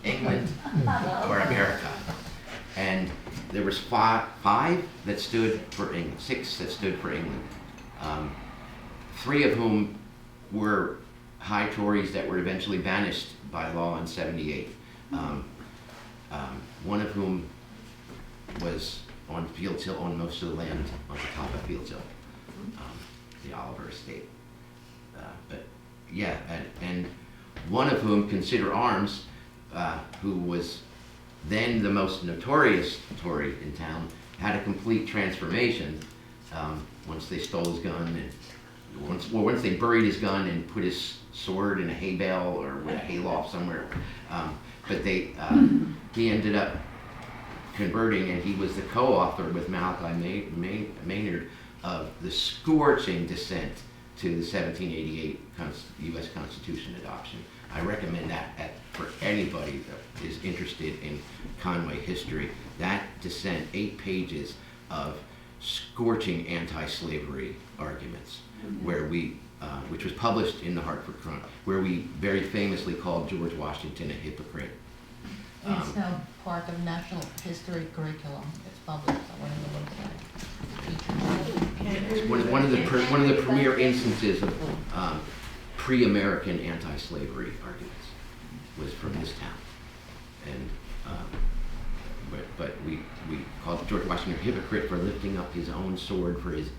S1: England or America. And there was five that stood for England, 6 that stood for England. 3 of whom were high Tories that were eventually banished by law in '78. One of whom was on Fields Hill, on most of the land on the top of Fields Hill, the Oliver estate. But yeah, and one of whom, Consider Arms, who was then the most notorious Tory in town, had a complete transformation once they stole his gun, and once they buried his gun and put his sword in a hay bale or with a hayloft somewhere. But he ended up converting, and he was the co-author with Malachi Maynard of the scorching dissent to the 1788 U.S. Constitution adoption. I recommend that for anybody that is interested in Conway history. That dissent, 8 pages of scorching anti-slavery arguments, where which was published in the Hartford Chronicle, where we very famously called George Washington a hypocrite.
S2: It's now part of national history curriculum. It's published on the website.
S1: It's one of the premier instances of pre-American anti-slavery arguments was from this town, and but we called George Washington a hypocrite for lifting up his own sword for his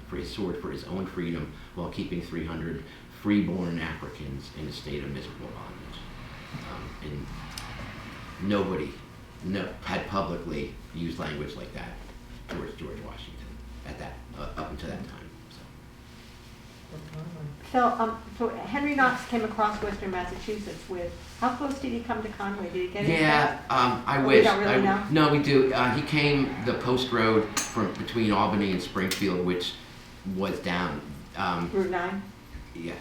S1: own freedom while keeping 300 freeborn Africans in a state of miserable bondage. And nobody had publicly used language like that towards George Washington at that up until that time.
S8: So Henry Knox came across Western Massachusetts with, how close did he come to Conway? Did he get it?
S1: Yeah, I
S8: Oh,
S1: wish.
S8: we don't really know?
S1: No, we do. He came the post road from between Albany and Springfield, which was down.
S8: Route 9?
S1: Yeah.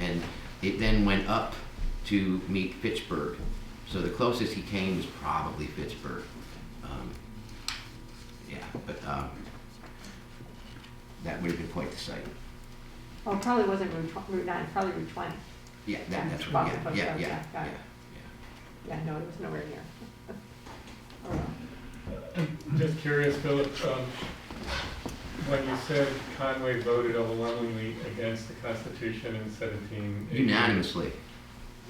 S1: And it then went up to meet Fitchburg. So the closest he came was probably Fitchburg. But that would have been quite the sight.
S8: Oh, it probably wasn't Route 9, probably Route 20.
S1: Yeah, that's right.
S8: Boston Post
S1: Yeah,
S8: Road,
S1: yeah,
S8: got it. Yeah, no, it was nowhere near. Oh, well.
S10: I'm just curious, Philip, when you said Conway voted overwhelmingly against the Constitution in 1788.
S1: Unanimously.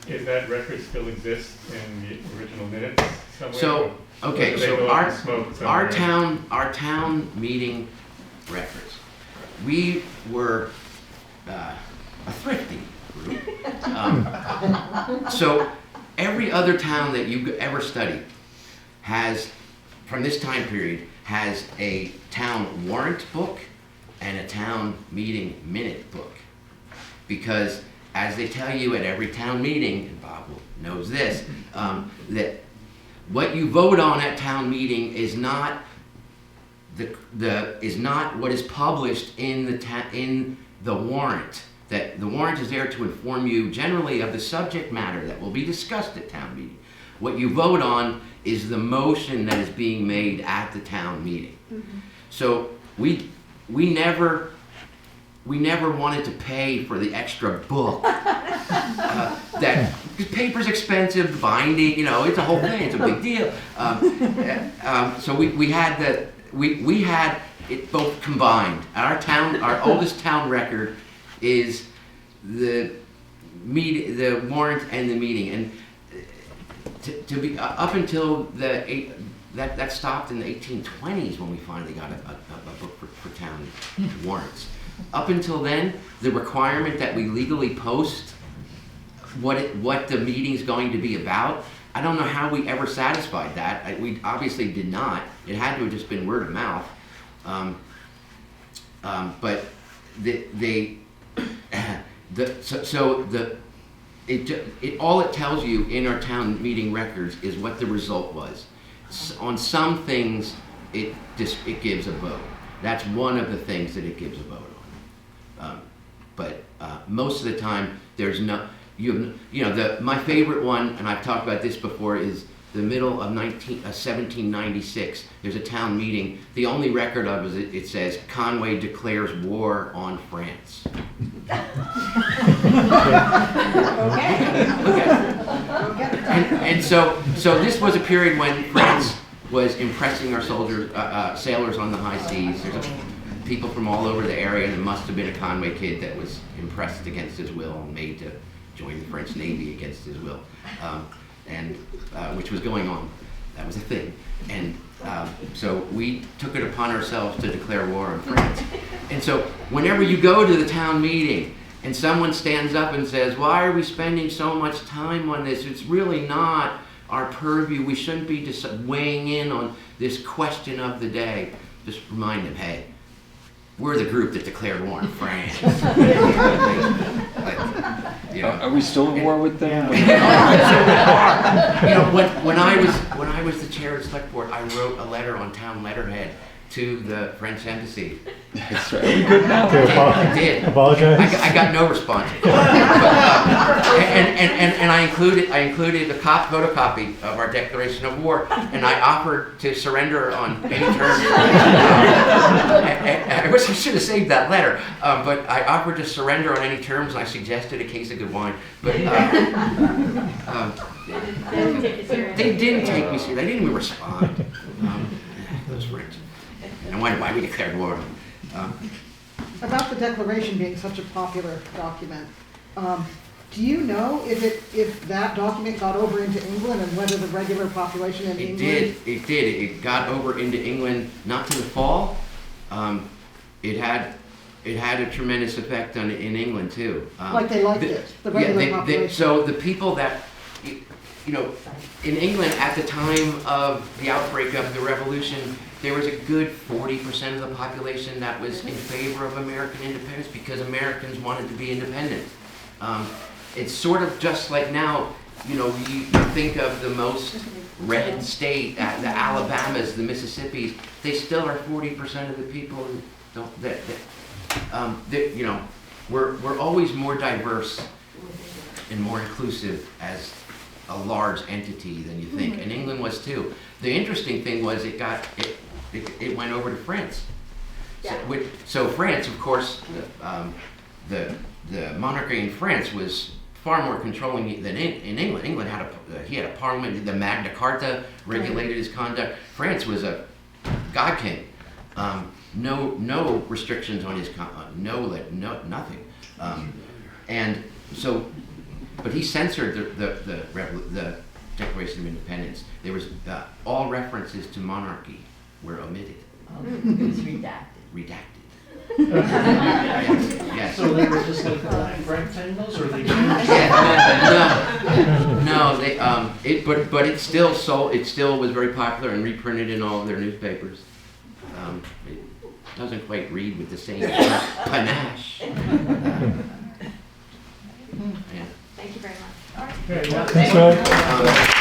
S10: Is that record still exist in the original minutes somewhere?
S1: So, okay,
S10: Or do they
S1: so
S10: go up in smoke somewhere?
S1: our town meeting records. We were a thrifty group. So every other town that you ever studied has, from this time period, has a town warrant book and a town meeting minute book. Because as they tell you at every town meeting, and Bob knows this, that what you vote on at town meeting is not what is published in the warrant. That the warrant is there to inform you generally of the subject matter that will be discussed at town meeting. What you vote on is the motion that is being made at the town meeting.
S8: Mm-hmm.
S1: So we never wanted to pay for the extra book. That paper's expensive, the binding, it's a whole thing. It's a big deal. So we had it both combined. Our oldest town record is the warrant and the meeting, and to be up until that stopped in the 1820s when we finally got a book for town warrants. Up until then, the requirement that we legally post what the meeting's going to be about, I don't know how we ever satisfied that. We obviously did not. It had to have just been word of mouth. But all it tells you in our town meeting records is what the result was. On some things, it gives a vote. That's one of the things that it gives a vote on. But most of the time, there's no. My favorite one, and I've talked about this before, is the middle of 1796. There's a town meeting. The only record of it says Conway declares war on France. And so this was a period when France was impressing our sailors on the high seas. There's people from all over the area, and it must have been a Conway kid that was impressed against his will and made to join the French Navy against his will, which was going on. That was a thing. And so we took it upon ourselves to declare war on France. And so whenever you go to the town meeting and someone stands up and says, why are we spending so much time on this? It's really not our purview. We shouldn't be just weighing in on this question of the day. Just remind them, hey, we're the group that declared war on France.
S11: Are we still at war with them?
S1: When I was the chair of the select board, I wrote a letter on town letterhead to the French embassy.
S11: That's right. Are we good now?
S1: I did.
S3: Apologize.
S1: I got no response. And I included a photocopy of our declaration of war, and I offered to surrender on any terms. I wish I should have saved that letter, but I offered to surrender on any terms, and I suggested a case of good wine. But they didn't take me seriously. They didn't even respond. Those French. And why we declared war on them.
S6: About the Declaration being such a popular document, Do you know if that document got over into England and whether the regular population in
S1: It
S6: England?
S1: did. It got over into England, not to the fall. It had a tremendous effect in England too.
S6: Like they liked it, the regular population?
S1: So the people that, you know, in England at the time of the outbreak of the revolution, there was a good 40% of the population that was in favor of American independence because Americans wanted to be independent. It's sort of just like now, you know, you think of the most red state, the Alabamas, the Mississippis, they still are 40% of the people who don't, that you know, we're always more diverse and more inclusive as a large entity than you think, and England was too. The interesting thing was it went over to France. So France, of course, the monarchy in France was far more controlling than in England. England had he had a parliament. The Magna Carta regulated his conduct. France was a God king. No restrictions on his nothing. And so, but he censored the Declaration of Independence. There was all references to monarchy were omitted.
S2: It was redacted.
S1: Yes.
S9: So they were just like black rectangles, or they changed?
S1: Yeah, no. They but it still sold. It still was very popular and reprinted in all of their newspapers. It doesn't quite read with the same panache. Yeah.
S8: Thank you very much.
S10: Okay, well,
S11: Thanks, Ed.